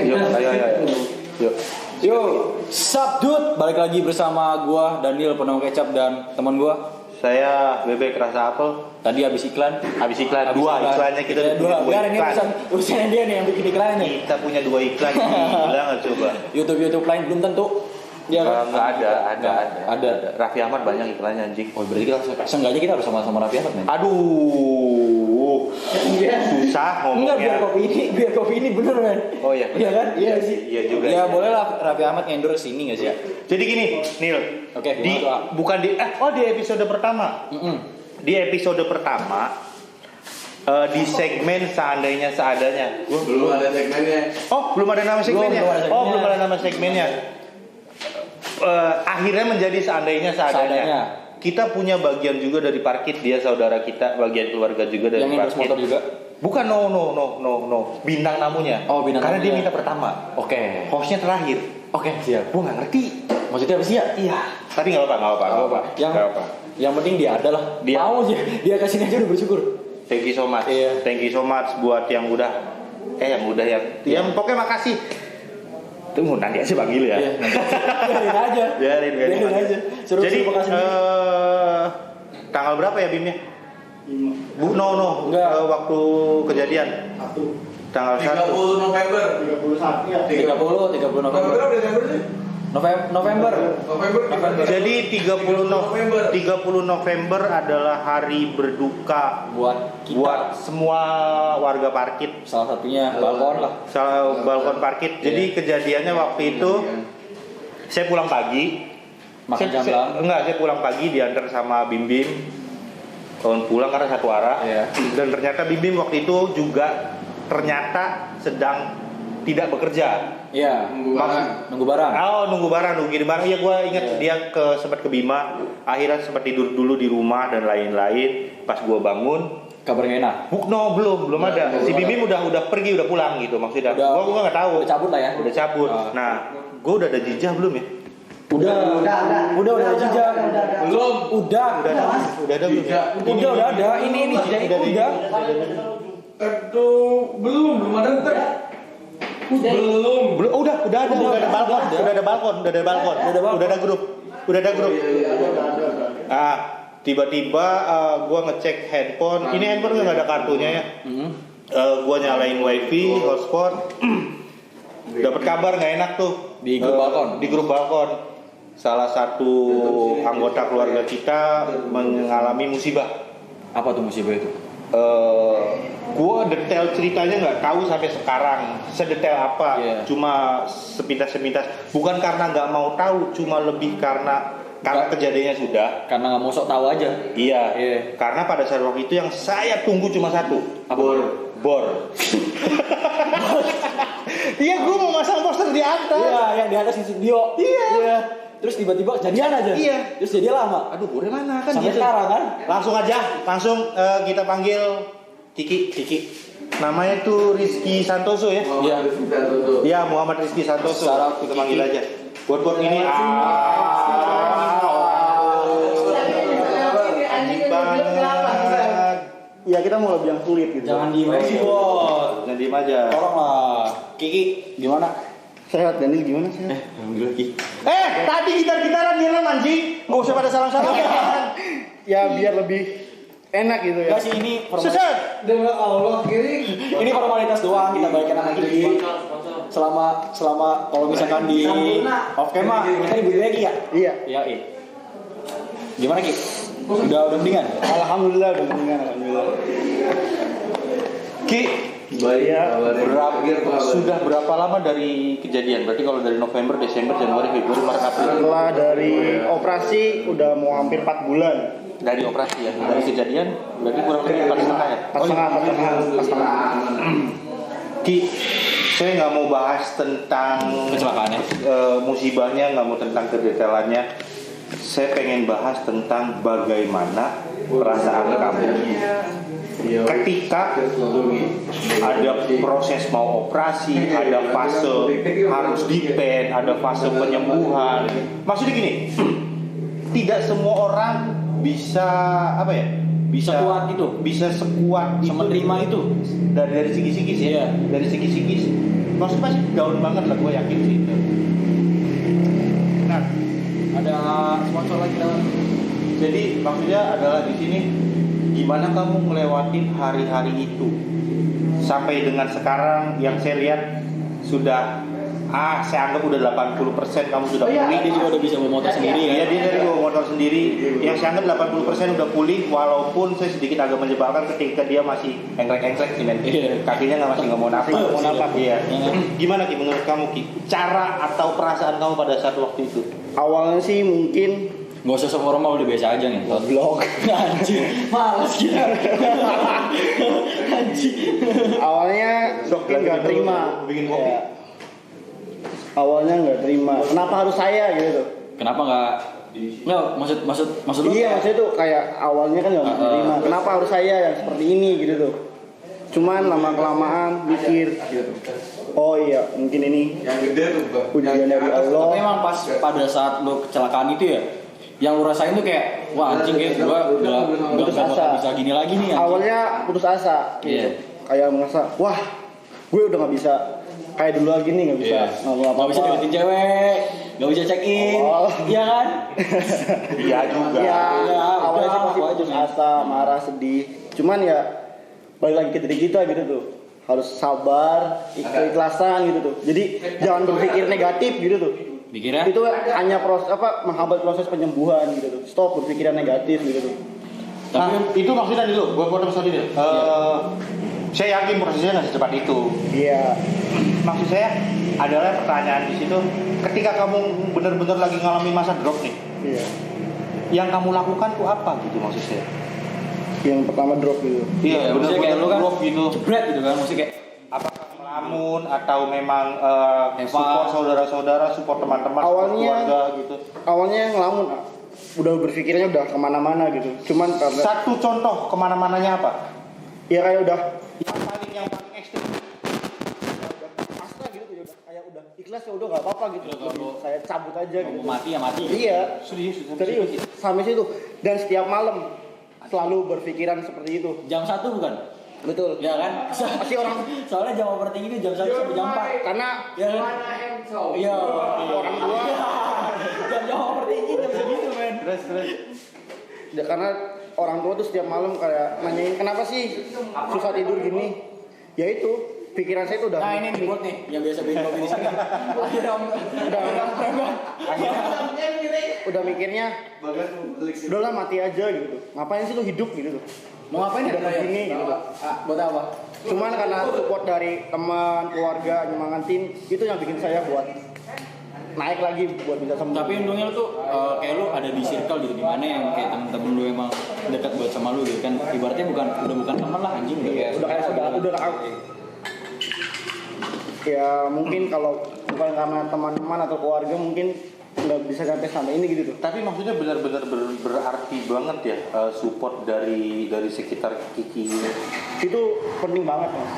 Yuk, ayo. Yuk. Yo, Sabdut, balik lagi bersama gua Daniel Penong Kecap dan teman gua. Saya Bebek Rasa Apel. Tadi habis iklan. Dua iklannya kita dua. punya Ini iklan. urusannya dia nih yang bikin iklan nih. Kita punya 2 iklan. Gila nggak coba? YouTube lain belum tentu. Ya kan? Nggak ada. Raffi Ahmad banyak iklannya anjing. Oh, berarti kita seenggaknya kita harus sama-sama Raffi Ahmad nih. Aduh. Susah ngomongnya. Enggak, biar kopi ini bener men. Oh iya. Iya kan? Iya sih. Iya juga. Ya boleh lah Raffi Ahmad endorse sini enggak sih ya? Jadi gini, Nil. Oke, bukan di episode pertama. Di episode pertama di segmen seandainya seadanya. Belum ada segmennya. Oh, belum ada nama segmennya. Belum ada nama segmennya. Akhirnya menjadi seandainya seadanya. Kita punya bagian juga dari Parkit, dia saudara kita, bagian keluarga juga dari yang Parkit. Motor juga? Bukan, no. Bintang tamunya. Oh, bintang karena tamunya. dia minta pertama. Oke. Hostnya terakhir. Oke, siap. Gua nggak ngerti. Maksudnya apa sih ya? Iya. Tapi nggak apa-apa. Yang penting dia ada lah. Dia mau aja. Dia kasih aja udah bersyukur. Thank you so much. Iya. Thank you so much buat yang pokoknya makasih. Tunggu nanti aja panggil ya. Iya, biarin aja. Biarin aja. Jadi makasih. Tanggal berapa ya BIM-nya? No. Enggak. Waktu kejadian. Tanggal 1. 30 November. 30 November. November. Jadi 30 November adalah hari berduka buat semua warga Parkit. Salah satunya balkon lah. Balkon Parkit. Jadi kejadiannya waktu itu saya pulang pagi. Makan jam Saya pulang pagi diantar sama Bim. Pulang karena satu arah. Iya. Dan ternyata Bim waktu itu juga ternyata sedang tidak bekerja. Iya. Nunggu barang. Nunggu barang. Iya, gue ingat dia sempat ke Bima. Akhirnya sempat tidur dulu di rumah dan lain-lain. Pas gue bangun, kabarnya enak. belum ada. Si Bim udah pergi, udah pulang gitu maksudnya. Gue nggak tahu. Udah cabut lah ya. Udah cabut. Nah, gue udah ada jejak belum ya? Udah ada jejak. Belum. Udah ada belum ya? Udah ada. Ini jejaknya udah. Belum ada. Udah ada balkon. Udah ada grup. Ah, tiba-tiba gue ngecek handphone. Ini handphone nggak ada kartunya ya. Gue nyalain wifi, hotspot. Dapat kabar nggak enak tuh Di grup balkon. Salah satu anggota keluarga kita mengalami musibah. Apa tuh musibah itu? Gue detail ceritanya nggak tahu sampai sekarang sedetail apa. Cuma sepintas. Bukan karena nggak mau tahu, cuma lebih karena kejadiannya sudah. Karena nggak mau sok tahu aja. Iya. Karena pada saat waktu itu yang saya tunggu cuma satu. Bor. Iya, gue mau masang poster di atas. Iya, yang di atas di studio. Iya. Terus tiba-tiba jadian aja. Iya. Terus jadi lama. Aduh, bornya mana kan? Sampai sekarang kan? Langsung kita panggil Kiki. Namanya tuh Rizky Santoso ya? Iya. Iya, Muhammad Rizky Santoso. Kita panggil aja. Buat ini anjing banget. Iya, kita mau lebih yang sulit gitu. Jangan diem aja sih, Bos. Jangan diem aja. Tolong lah. Kiki, gimana? Sehat, Daniel gimana sehat? Alhamdulillah, Kiki. Tadi gitar-gitaran nyiram anjing. Nggak usah pada salam-salam. Ya biar lebih enak gitu ya. Enggak sih, ini Seset. Demi Allah kiri. Ini formalitas doang, kita balikan sama Kiki. Selama kalau misalkan di off cam mah kita ribut lagi ya? Iya. Iya. Gimana, Ki? Udah mendingan? Alhamdulillah udah mendingan, alhamdulillah. Ki, Iya. sudah berapa lama dari kejadian? Berarti kalau dari November, Desember, Januari, Februari, Maret, April. Setelah dari operasi udah mau hampir 4 bulan. Dari operasi ya, dari kejadian berarti kurang lebih 4,5 ya? 4,5. Ki, saya nggak mau bahas tentang Kecelakaannya. Musibahnya, nggak mau tentang kedetailannya. Saya pengen bahas tentang bagaimana perasaan kamu ketika ada proses mau operasi, ada fase harus dipen, ada fase penyembuhan. Maksudnya gini, tidak semua orang bisa bisa sekuat itu, bisa sekuat sama itu terima itu dari segi psikis ya. Iya. Dari segi psikis maksudnya pasti down banget lah, gue yakin sih itu. Nah, Ada sponsor lagi lewat. jadi maksudnya adalah di sini gimana kamu ngelewatin hari-hari itu sampai dengan sekarang yang saya lihat sudah saya anggap udah 80% kamu sudah pulih. Dia juga udah bisa bawa motor sendiri kan? Iya, dia dari bawa motor sendiri. Yang saya anggap 80% udah pulih, walaupun saya sedikit agak menyebalkan ketika dia masih engklek-engklek sih men. Kakinya masih nggak mau napas. Iya. Gimana Ki menurut kamu Ki? Cara atau perasaan kamu pada saat waktu itu? Awalnya sih mungkin Gak usah formal, udah biasa aja nih. goblok. Anjing, males gitu. Anjing. Awalnya mungkin nggak terima. Bikin kopi. Ya. Awalnya nggak terima. Kenapa harus saya gitu? Kenapa nggak? Nggak, maksud lu? Iya, maksudnya tuh kayak awalnya kan nggak terima. Kenapa harus saya yang seperti ini gitu tuh? Cuman lama kelamaan mikir. Oh iya, mungkin ini Yang gede tuh bukan. ujian dari Allah. Tapi emang pas pada saat lu kecelakaan itu ya, yang lu rasain tuh kayak, wah anjing kayak gua nggak Putus asa. bisa gini lagi nih. Anjing. Awalnya putus asa. Iya. Kayak merasa, wah, gue udah nggak bisa kayak dulu lagi nih, nggak bisa Nggak bisa deketin cewek, nggak bisa check in, Oh. iya kan? Iya juga. Ya, Ya, awalnya udah, sih pasti aku aja, putus men. asa, marah, sedih. Cuman ya balik lagi ke diri kita gitu tuh. Harus sabar, keikhlasan gitu tuh. Jadi jangan berpikir negatif gitu tuh. Pikirnya? Itu hanya menghambat proses penyembuhan gitu tuh. Stop berpikiran negatif gitu tuh. Nah, itu maksudnya dulu, gue potong tadi deh. Saya yakin prosesnya nggak secepat itu. Iya. Maksud saya adalah pertanyaan di situ, ketika kamu benar-benar lagi ngalamin masa drop nih, Iya. yang kamu lakukan tuh apa gitu maksud saya? Yang pertama drop gitu. Iya, maksudnya kayak lu kan drop gitu. jebret gitu kan, maksudnya kayak Apakah melamun atau memang Eva. support saudara-saudara, support teman-teman, support Awalnya- keluarga gitu? Awalnya ngelamun, udah berpikirnya udah kemana-mana gitu. Cuman karena Satu contoh kemana-mananya apa? ya kayak udah Yang paling ekstrim. pasrah gitu tuh, kayak udah ikhlas ya udah nggak apa-apa gitu. Saya cabut aja gitu. mau mati ya mati. Iya, Serius. serius sampai situ. Dan setiap malam selalu berpikiran seperti itu. Jam 1 bukan? Betul. Ya kan? Pasti orang Soalnya jam overthinking itu jam 1 sampai jam 4. karena Ya kan? Iya. orang tua Jam overthinking jam segitu men. Terus. ya, karena orang tua tuh setiap malam kayak nanyain kenapa sih susah tidur gini. Ya itu pikiran saya tuh udah Nah ini nih buat nih yang biasa bikin kopi di sini. udah mikirnya udahlah mati aja gitu. Ngapain sih lu hidup gitu tuh. Mau ngapain ya? Udah begini gitu. Buat apa? Cuman karena support dari teman, keluarga, nyemangatin itu yang bikin saya buat naik lagi buat bisa sembuh. Tapi untungnya lu tuh kayak lu ada di circle gitu, di mana yang kayak temen-temen lu emang dekat buat sama lu gitu kan. Ibaratnya udah bukan teman lah anjing, udah kayak udah kayak udah ya mungkin kalau bukan karena teman-teman atau keluarga mungkin nggak bisa sampai ini gitu tuh. Tapi maksudnya benar-benar berarti banget ya support dari sekitar Kiki. Itu penting banget mas,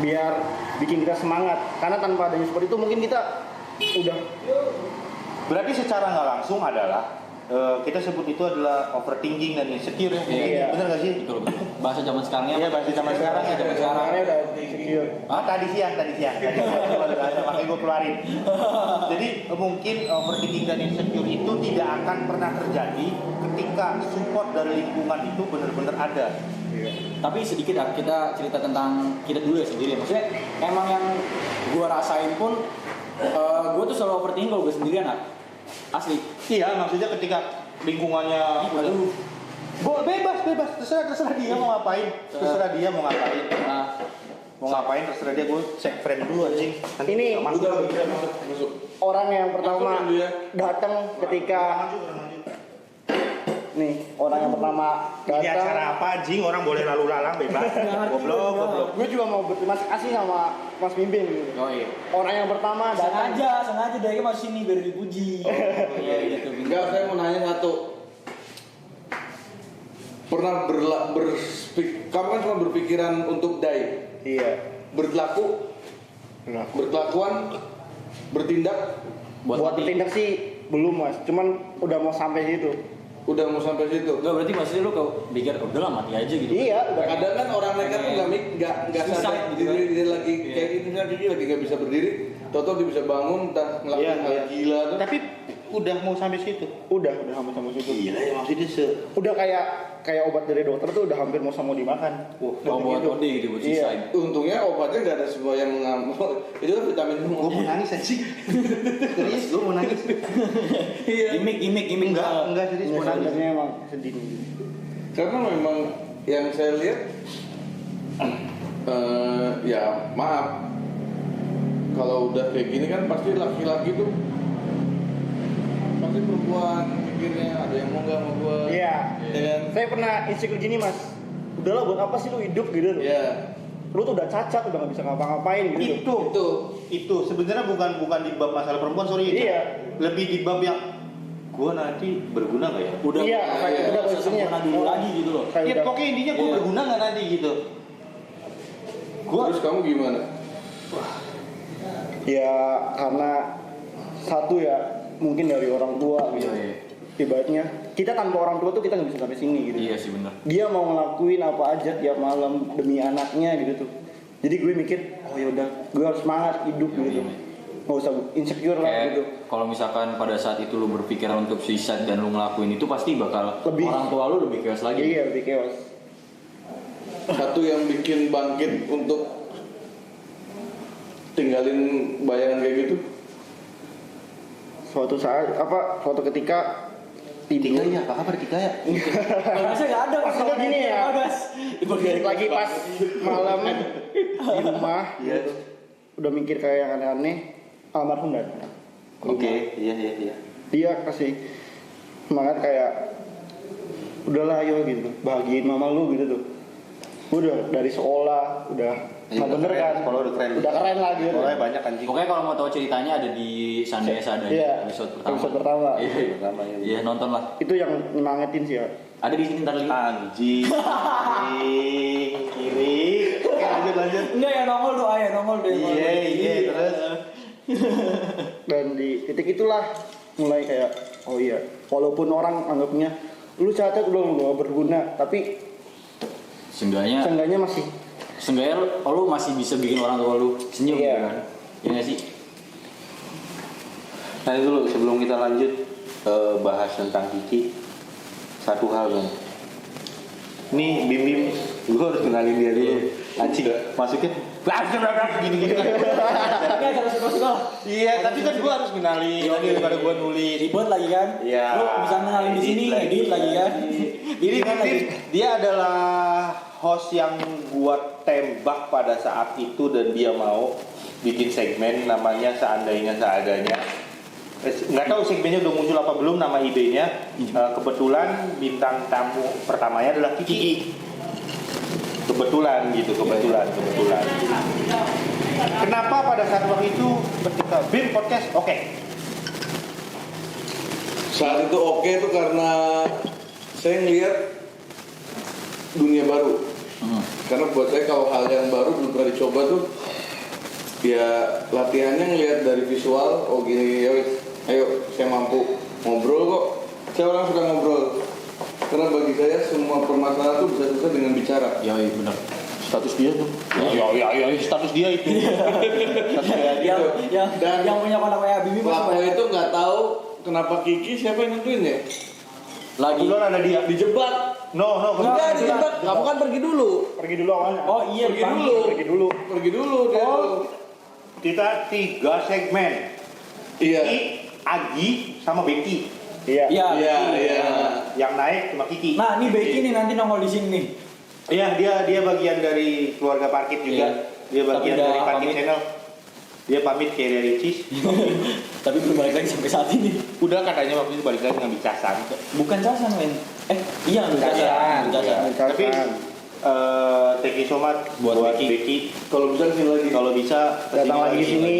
biar bikin kita semangat. Karena tanpa adanya support itu mungkin kita udah. Berarti secara nggak langsung adalah kita sebut itu adalah overthinking dan insecure ya. Iya. Bener nggak sih? betul. Bahasa zaman sekarangnya. Iya, bahasa zaman sekarang ya. Zaman sekarang. Karena udah insecure. Tadi siang. Makanya gue keluarin. Jadi mungkin overthinking dan insecure itu tidak akan pernah terjadi ketika support dari lingkungan itu benar-benar ada. Tapi sedikit lah kita cerita tentang kita dulu ya sendiri. Maksudnya emang yang gue rasain pun gue tuh selalu overthinking kalau gue sendirian lah. Asli. Iya, maksudnya ketika lingkungannya Aduh. bebas, terserah dia mau ngapain, terserah dia mau ngapain. Nah, Mau ngapain terserah dia, gue check friend dulu anjing. Nanti Ini masuk. Masuk. orang yang pertama Masuk dulu ya. datang ketika nih orang yang pertama Ini acara datang. apa anjing? Orang boleh lalu lalang bebas. Goblok. Gue juga mau berterima kasih sama Mas Mimpin gitu. oh iya. Orang yang pertama datang. Sengaja dari masih sini biar dipuji. Iya gitu. Enggak, saya mau nanya satu. Pernah kamu kan pernah berpikiran untuk die, Iya. berkelakuan, bertindak. Buat bertindak sih belum mas, cuman udah mau sampai situ. Udah mau sampai situ. Enggak, berarti maksudnya lu kalau pikir udahlah mati aja gitu. Iya, udah. Kadang kan orang nekat tuh nggak Suicide sadar gitu kan. diri dia lagi kayak gini kan dia lagi nggak bisa berdiri. Toto dia bisa bangun entah ngelakuin hal gila tuh. Tapi udah mau sampai situ. Udah hampir sama situ. Gila ya maksudnya Udah kayak obat dari dokter tuh udah hampir mau dimakan. Mau buat OD gitu buat Iya. suicide. Untungnya obatnya nggak ada semua yang mengambil. Itu kan vitamin Gue mau nangis aja. Serius, gue mau nangis. Gimik. Enggak serius mau nangis. Sebenarnya emang sedih. Karena memang yang saya lihat, ya maaf, kalau udah kayak gini kan pasti laki-laki tuh pasti perempuan mikirnya ada yang mau nggak sama gua. Iya. Ya kan? Saya pernah insecure gini mas. Udahlah buat apa sih lu hidup gitu? Iya. Lu tuh udah cacat, udah nggak bisa ngapa-ngapain gitu. Itu sebenarnya bukan di bab masalah perempuan, sorry. Iya. Lebih di bab yang gue nanti berguna nggak ya? Udah Iya, udah posisinya. sempurna dulu lagi gitu loh. Kayak Ya udah- pokoknya intinya gue Iya. berguna nggak nanti gitu. Gue Terus kamu gimana? Ya karena satu ya mungkin dari orang tua gitu. Iya. Ibaratnya kita tanpa orang tua tuh kita nggak bisa sampai sini gitu. Iya sih benar. Dia mau ngelakuin apa aja tiap malam demi anaknya gitu tuh. Jadi gue mikir, oh yaudah, gue harus semangat hidup gitu. Nggak usah insecure lah Kayak gitu. kalau misalkan pada saat itu lu berpikiran untuk suicide dan lu ngelakuin itu pasti bakal Lebih. orang tua lu lebih chaos lagi. Iya, lebih chaos. Satu yang bikin bangkit untuk tinggalin bayangan kayak gitu. Suatu ketika tidur. ya, apa kabar tiga ya? Bagusnya nggak ada Maksudnya gini ya. Bagas. Lagi pas malam di rumah Iya. gitu. Udah mikir kayak yang aneh-aneh, almarhum datang. Oke, iya. Dia kasih semangat kayak udahlah ayo gitu, bahagiain mama lu gitu tuh. Udah dari sekolah, udah Iya, nggak udah bener keren, kan? sekolah udah keren. Udah keren lah gitu. Soalnya banyak anjing. Pokoknya kalau mau tahu ceritanya ada di Sandesa ada Iya, episode pertama. episode pertama. Iya, Pertama, iya. Iya, nonton lah. Itu yang nyemangetin sih ya. Ada di sini ntar lagi. Anjing, kiri. Oke, lanjut. Enggak ya nongol doa ya nongol deh. Iya, terus. Dan di titik itulah mulai kayak oh iya, walaupun orang anggapnya lu catat lu gak berguna, tapi Seenggaknya seenggaknya masih lu masih bisa bikin orang tua lu senyum Iya. gitu kan. Iya nggak sih? Nah dulu sebelum kita lanjut bahas tentang Kiki, satu hal bang. Nih Bim, gue harus kenalin dia dulu. Anjing, masuknya gini-gini. Enggak terus lah. Iya, tapi kan gue harus kenalin daripada gue nulis. Ribet lagi kan? Iya. Lu bisa kenalin di sini, edit lagi kan? Ini dia adalah host yang gua tembak pada saat itu dan dia mau bikin segmen namanya Seandainya Seadanya. Nggak tahu segmennya udah muncul apa belum nama idenya. Kebetulan bintang tamu pertamanya adalah Kiki. Kebetulan. Kenapa pada saat waktu itu ketika Bim podcast oke. Saat itu oke tuh karena saya ngeliat dunia baru. Karena buat saya kalau hal yang baru belum pernah dicoba tuh, ya latihannya ngeliat dari visual. Oh gini, ayo saya mampu ngobrol kok. Saya orang suka ngobrol. Karena bagi saya semua permasalahan tuh bisa selesai dengan bicara. Iya benar. Status dia tuh. Ya, status dia itu. Status dia Yang itu. yang punya kontak WA Bibi Pelaku itu nggak tahu kenapa Kiki siapa yang nentuin ya? lagi. Kebetulan ada dia. Dijebak. No, Enggak, dijebak. Kamu kan pergi dulu. pergi dulu awalnya. Oh iya Pergi dipanggil. dulu. Pergi dulu. Dia Oh. tuh. Kita 3 segmen. Iya. Kiki, Agi, sama Becky. Iya. Iya. Iya. Yang naik cuma Kiki. Nah, ini Becky nih nanti nongol di sini nih. Iya, dia bagian dari keluarga Parkit juga. Iya. Dia bagian Tapi udah dari Parkit pamit. Channel. Dia pamit kayak dari Ricis. Tapi belum balik lagi sampai saat ini. Udah katanya waktu itu balik lagi ngambil casan. Bukan casan, men. Iya, ngambil casan. Ngambil casan. Iya. Tapi thank you so much Buat Becky. Kalau bisa sih lagi. Kalau bisa Datang lagi di sini.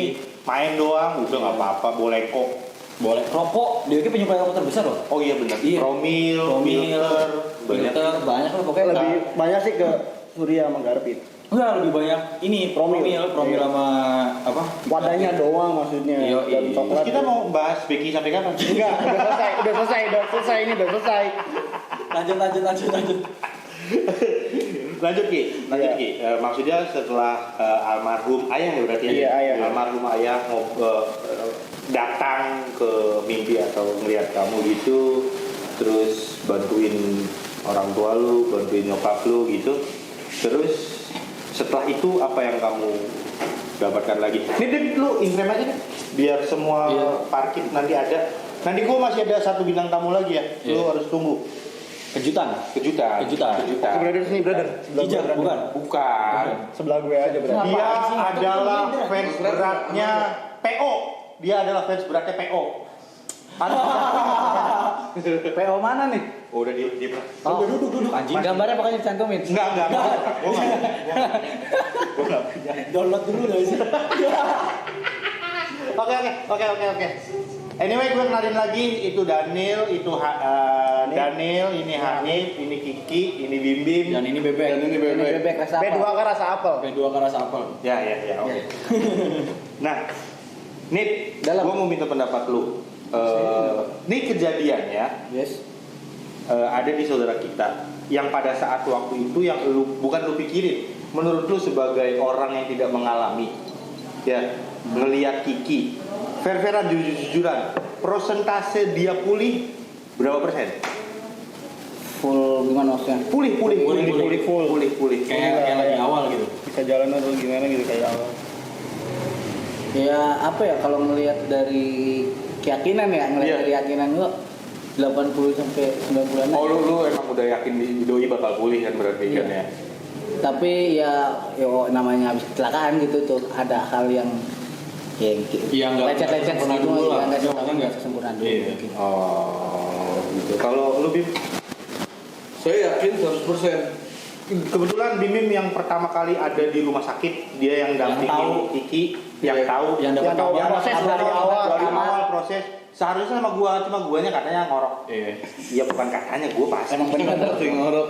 main doang, udah nggak apa-apa, boleh kok. Boleh rokok. Dia penyuplai rokok terbesar loh. Oh iya benar. Iya. Promil, filter, banyak. Filter, banyak lah pokoknya. Lebih banyak sih ke Surya sama Garpit. Enggak, lebih banyak ini promil sama apa? Wadahnya doang maksudnya. Iya, Dan iya. coklat. Terus kita mau bahas Becky sampai kapan? Enggak, udah selesai ini udah selesai. Lanjut. Lanjut Ki. Maksudnya setelah almarhum ayah ya berarti ya? Iya, ayah. Almarhum ayah datang ke mimpi atau ngeliat kamu gitu, terus bantuin orang tua lu, bantuin nyokap lu gitu. Terus setelah itu apa yang kamu dapatkan lagi? Nih lu Instagram aja deh, biar semua parkir nanti ada. Nanti gua masih ada satu bintang tamu lagi ya. Lu harus tunggu. Kejutan. Brother sini, brother. Kijang, Bukan. Sebelah gue aja, brother. Ngapain Dia sih? adalah Itu fans beratnya PO. Dia adalah fans beratnya PO. PO mana nih? Oh, udah di Duduk anjing. Gambarnya pokoknya dicantumin. Enggak. Gua enggak. Download dulu guys. Oke. Anyway, gue kenalin lagi, itu Daniel, Daniel, ini Hanif, ini Kiki, ini Bim Bim. Dan ini bebek. Ini bebek rasa B2 apa? kan rasa apel. B2 ke rasa apel. Ya, oke. Nah, Nip, Dalam. gue mau minta pendapat lu. Ini kejadiannya Yes. ada di saudara kita yang pada saat waktu itu yang bukan lu pikirin, menurut lu sebagai orang yang tidak mengalami, ya ngelihat Kiki, fair-fairan jujur-jujuran, persentase dia pulih berapa persen? Full gimana maksudnya? Pulih. Kayak lagi awal gitu. Bisa jalan atau gimana gitu kayak awal. Ya apa ya kalau ngelihat dari keyakinan ya, Iya. dari keyakinan gua 80 sampai 90-an. Oh lu emang udah yakin doi bakal pulih kan berarti kan ya? Tapi ya namanya habis kecelakaan gitu tuh ada hal yang Yang nggak lecet-lecet sempurna gitu dulu ya lah. nggak Jawabannya nggak sempurna dulu Iya. mungkin. Oh gitu. Kalau lu Bim? Saya yakin 100%. Kebetulan Bim Bim yang pertama kali ada di rumah sakit, dia yang tahu. dampingin Kiki, yang tahu, Yang dapat tahu kabar proses kabar dari awal. dari awal proses. Seharusnya sama gua, cuma guanya katanya ngorok. Iya. Iya bukan katanya, gua pasti. Emang benar Sing ngorok.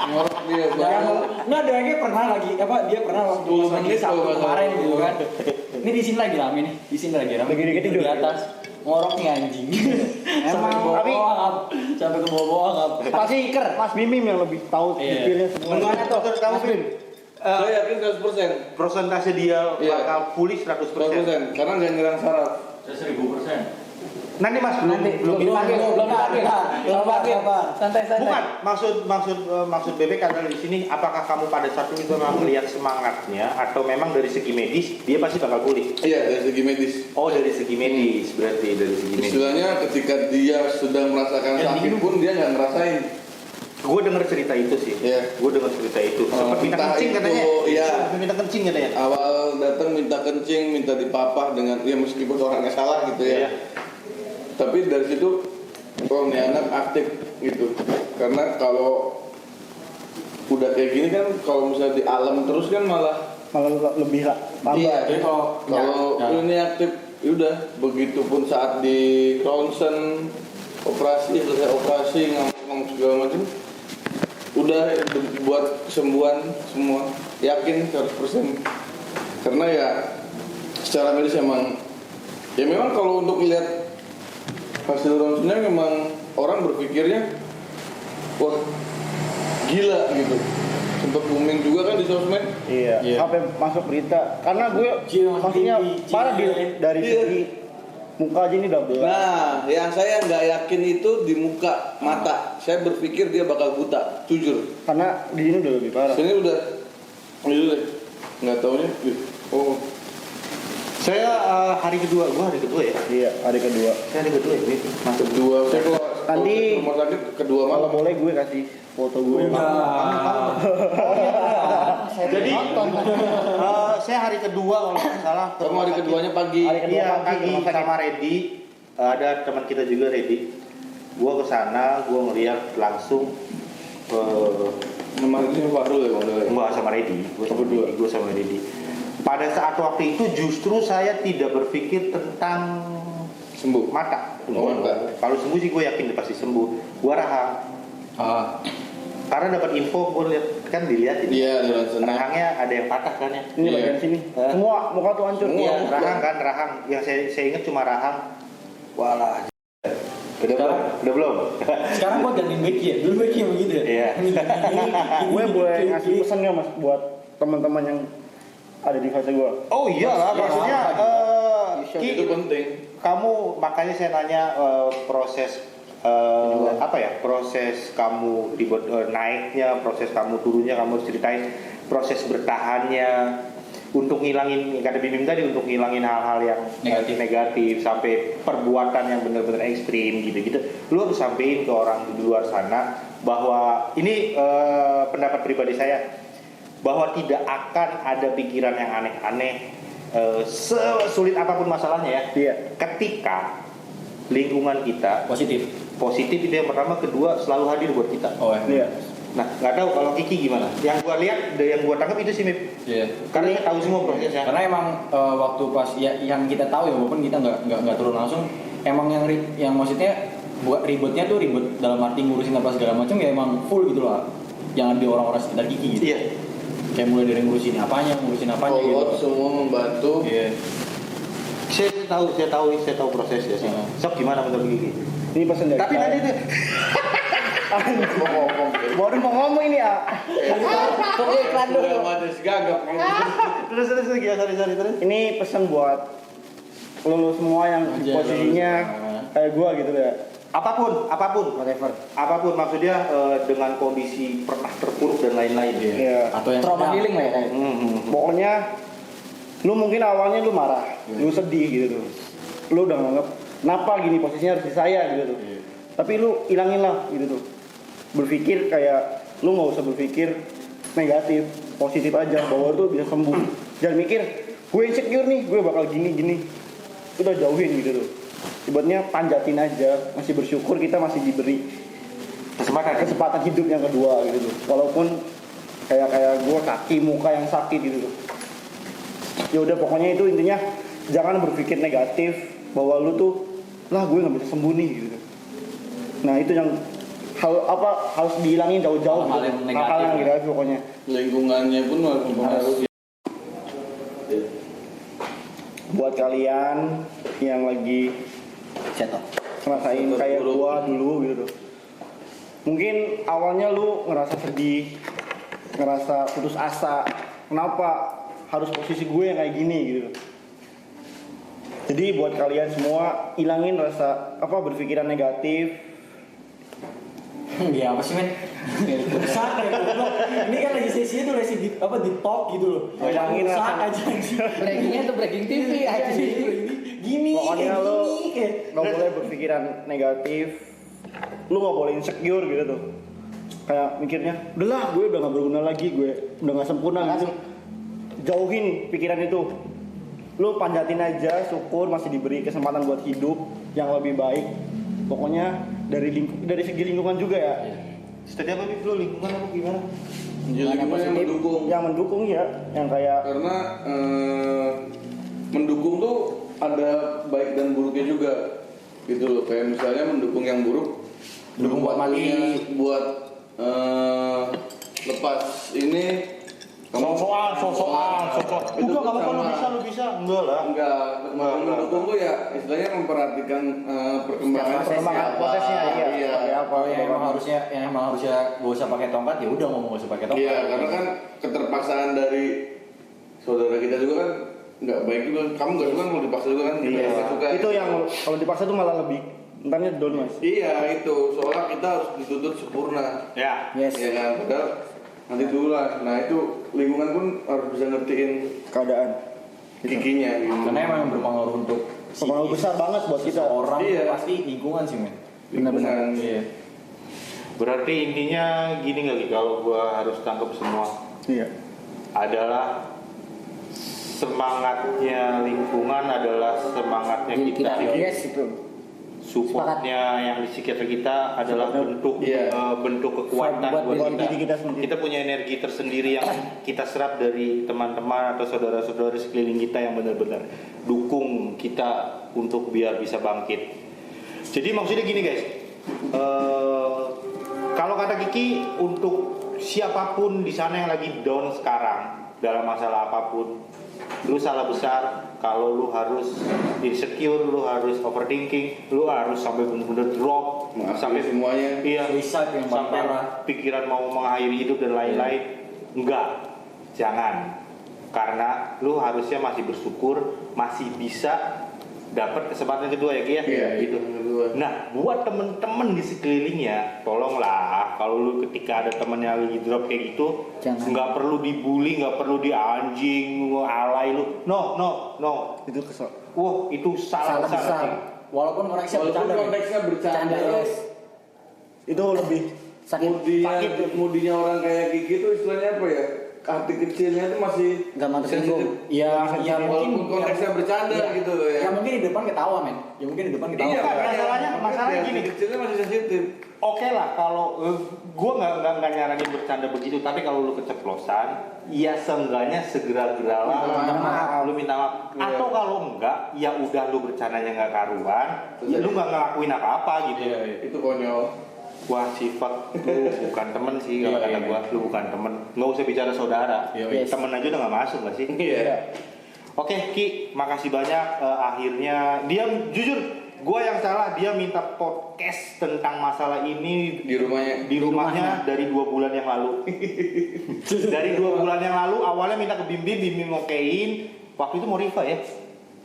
Ngorok dia. Nggak ada lagi pernah lagi dia pernah waktu 10 lagi menit Sabtu kalau nggak kemarin salah. gitu kan. Ini di sini lagi rame nih, di sini lagi rame. Lagi dikit tidur. Di atas ngorok nih anjing. Sampai ke tapi- bawah, sampai ke bawah. Pasti Mas Mimim yang lebih tahu Iya. detailnya semua. Menurut kamu Bim, Saya yakin 100%. persentase dia Iya. bakal pulih 100%. 100%. Karena nggak nyerang saraf. Saya 1000%. Nanti Mas belum belum santai. Bukan, maksud Bebek adalah di sini apakah kamu pada saat itu memang melihat semangatnya atau memang dari segi medis dia pasti bakal pulih? Iya, dari segi medis. Oh, dari segi medis, berarti dari segi medis. Istilahnya ketika dia sudah merasakan sakit pun dia nggak ngerasain. Gue dengar cerita itu sih. Iya. Gue dengar cerita itu. Sempat minta Entah kencing itu, katanya. iya. Sempat minta kencing katanya. Awal datang minta kencing, minta dipapah dengan ya meskipun orangnya salah gitu ya. Iya. Tapi dari situ oh nih anak aktif gitu. Karena kalau udah kayak gini kan kalau misalnya di alam terus kan malah lebih lah. Tambah. iya. Jadi kalau Ini aktif, yaudah begitupun saat di ronsen operasi selesai operasi ngomong segala macam udah buat kesembuhan semua yakin 100% karena ya secara medis emang ya memang kalau untuk lihat hasil ronsennya memang orang berpikirnya wah gila gitu sempat booming juga kan di sosmed. Iya. Iya. Sampai masuk berita. Karena gue Cio, maksudnya TV, parah Cio. dari Iya. segi muka aja ini double. Nah, yang saya nggak yakin itu di muka mata. Saya berpikir dia bakal buta, jujur. Karena di sini udah lebih parah. Sini udah nggak taunya. Oh, Saya hari kedua ya. Iya, hari kedua. Saya hari kedua ya. Masuk kedua. Saya kalau Nanti ke rumah sakit kedua Kalau malam. boleh gue kasih foto gue. Jadi saya hari kedua kalau nggak salah. ke Kamu rumah hari sakit. keduanya pagi. Hari kedua Iya, pagi pagi ke rumah sakit. sama Reddy. Ada teman kita juga Reddy. Gua kesana, gua ngeliat langsung Nama itu Fahrul ya, Bang. Enggak sama Reddy, gue sama Reddy. Pada saat waktu itu justru saya tidak berpikir tentang Sembuh. mata. Oh, mata. Kalau sembuh sih gue yakin dia pasti sembuh. Gue rahang. Karena dapat info, gue lihat kan dilihat ini. Iya, di luar sana. Rahangnya ada yang patah kan ya. Ini Iya. bagian sini. Semua muka tuh hancur. Iya, Semua. rahang kan, rahang. Yang saya ingat cuma rahang. Walah. Udah belum? Sekarang- Udah belum? Sekarang gua gantiin Becky ya. Dulu Becky yang begitu ya. Iya. Gue boleh ngasih pesan nggak mas buat teman-teman yang ada di fase gue? Oh iyalah, maksudnya Ki, Itu penting. kamu makanya saya nanya proses apa ya, proses kamu naiknya, proses kamu turunnya, kamu harus ceritain proses bertahannya untuk ngilangin, kata Bimim tadi, untuk ngilangin hal-hal yang negatif sampai perbuatan yang benar-benar ekstrim gitu-gitu. Lu harus sampein ke orang di luar sana bahwa ini pendapat pribadi saya, bahwa tidak akan ada pikiran yang aneh-aneh sesulit apapun masalahnya ya. Iya. Ketika lingkungan kita positif itu yang pertama, kedua selalu hadir buat kita. Oh Iya. Nah, nggak tahu kalau Kiki gimana. Yang gua lihat, yang gua tangkap itu sih Mip. Iya. Karena dia tahu semua prosesnya. Karena emang waktu pas ya yang kita tahu ya, walaupun kita nggak turun langsung, emang yang maksudnya buat ribetnya tuh ribet dalam arti ngurusin apa segala macam ya emang full gitu loh. Jangan di orang-orang sekitar Kiki gitu. Iya. Kayak mulai dari ngurusin apanya All gitu. out semua membantu. Iya. Saya tahu prosesnya sih. Sok gimana menurut Kiki? Ini pesan dari Tapi saya. tadi tuh Ngomong. baru mau ngomong ini ya. Iklan dulu. Udah manis gagap gitu. terus gimana, sorry terus. Ini pesan buat lo semua yang di posisinya kayak gua gitu ya. Apapun maksudnya dengan kondisi pernah terpuruk dan lain-lain. Iya. Atau yang Trauma sedang. healing lah ya kayak. Pokoknya lu mungkin awalnya lu marah, lu sedih gitu tuh. Lu udah nganggap kenapa gini posisinya harus di saya gitu tuh. Tapi lu ilangin lah gitu tuh. Berpikir kayak lu nggak usah berpikir negatif, positif aja bahwa lu tuh bisa sembuh. Jangan mikir gue insecure nih, gue bakal gini. Udah jauhin gitu tuh. Ibaratnya panjatin aja, masih bersyukur kita masih diberi kesempatan hidup yang kedua gitu tuh. Walaupun kayak gue kaki muka yang sakit gitu tuh. Ya udah pokoknya itu intinya jangan berpikir negatif bahwa lu tuh lah gue nggak bisa sembuh nih gitu. Nah itu yang harus dihilangin jauh-jauh Hal-hal yang negatif. hal-hal yang negatif pokoknya. Lingkungannya pun harus mempengaruhi. Buat kalian yang lagi Cetok. ngerasain kayak gua dulu gitu tuh. Mungkin awalnya lu ngerasa sedih, ngerasa putus asa. Kenapa harus posisi gue yang kayak gini gitu. Jadi buat kalian semua ilangin rasa berpikiran negatif. Iya apa sih men? Saat ya goblok. Ini kan lagi sesi itu lagi di talk gitu loh. Bayangin Saat rasanya. aja anjing. Breakingnya tuh breaking TV aja. Gini. Pokoknya kayak lo gini, kayak. nggak boleh berpikiran negatif. Lu nggak boleh insecure gitu tuh. Kayak mikirnya, udahlah gue udah nggak berguna lagi, gue udah nggak sempurna gitu. Jauhin pikiran itu. Lu panjatin aja, syukur masih diberi kesempatan buat hidup yang lebih baik. Pokoknya dari segi lingkungan juga ya. Setelah apa Mip, lu lingkungan apa gimana? Lingkungan yang mendukung. Yang mendukung ya, yang kayak Karena mendukung tuh ada baik dan buruknya juga gitu loh. Kayak misalnya mendukung yang buruk, Mendukung buat mati. buat lepas ini Sosokan. Itu Udah nggak apa-apa, sama. lu bisa. Enggak lah. enggak mendukung tuh ya istilahnya memperhatikan perkembangan prosesnya iya. Seperti apa? Oh ya emang harusnya gak usah pakai tongkat ya udah ngomong gak usah pakai tongkat. Iya, karena kan keterpaksaan dari saudara kita juga kan nggak baik juga. Kamu nggak suka kalau dipaksa juga kan? Kita Iya. nggak suka. Itu yang kalau dipaksa tuh malah lebih entarnya down mas. Iya itu, soalnya kita harus dituntut sempurna. Ya. Yes. Ya kan, padahal nanti dulu lah. Nah itu lingkungan pun harus bisa ngertiin Keadaan. giginya. Gitu. Karena emang yang berpengaruh untuk Pengaruh besar banget buat kita. orang Iya. pasti lingkungan sih men. Lingkungan. Iya. Berarti intinya gini nggak Ki, kalau gua harus tangkap semua Iya. adalah semangatnya lingkungan adalah semangatnya Diri kita. kita. Yes itu. Supportnya yang di sekitar kita adalah bentuk Iya. bentuk kekuatan Buat buat diri kita sendiri. Kita punya energi tersendiri yang kita serap dari teman-teman atau saudara-saudara sekeliling kita yang benar-benar dukung kita untuk biar bisa bangkit. Jadi maksudnya gini guys, Kalau kata Kiki, untuk siapapun di sana yang lagi down sekarang dalam masalah apapun, lu salah besar kalau lu harus insecure, lu harus overthinking, lu harus sampai benar-benar drop, sampai semuanya. Iya, Suicide yang paling sampai parah. pikiran mau mengakhiri hidup dan lain-lain. Enggak, jangan. Karena lu harusnya masih bersyukur, masih bisa dapat kesempatan kedua ya Ki ya. Iya, gitu. kedua. Nah, buat temen-temen di sekelilingnya, tolonglah kalau lu ketika ada temen yang lagi drop kayak gitu, Jangan. nggak perlu dibully, nggak perlu dianjing, lu alay lu. No. Itu kesel. Wah, itu salah Salah besar. sih. Walaupun konteksnya Walaupun bercanda. konteksnya bercanda, Yes. Itu lebih Sakit. mudinya orang kayak Kiki tuh istilahnya apa ya? Hati kecilnya tuh masih Nggak mau tersinggung. Ya walaupun mungkin konteksnya bercanda gitu loh ya. Ya mungkin di depan ketawa men. Ya mungkin di depan ketawa. Iya, masalahnya gini. hati kecilnya masih sensitif. Oke lah kalau gue nggak nyaranin bercanda begitu, tapi kalau lu keceplosan, ya seenggaknya segera-geralah Minta lu minta maaf. Iya. Atau kalau enggak, ya udah lu bercandanya nggak karuan, ya lu nggak ngelakuin apa-apa gitu. Itu konyol. Wah sifat lu bukan temen sih kalau Iya, kata iya. gua, lu bukan temen. Nggak usah bicara saudara, Iya, temen aja udah nggak masuk nggak sih? Iya. Oke Ki, makasih banyak. Akhirnya dia jujur, gua yang salah. Dia minta podcast tentang masalah ini Di rumahnya. di rumahnya dari 2 bulan yang lalu. Dari 2 bulan yang lalu awalnya minta ke Bim okein. Waktu itu mau Rifa ya.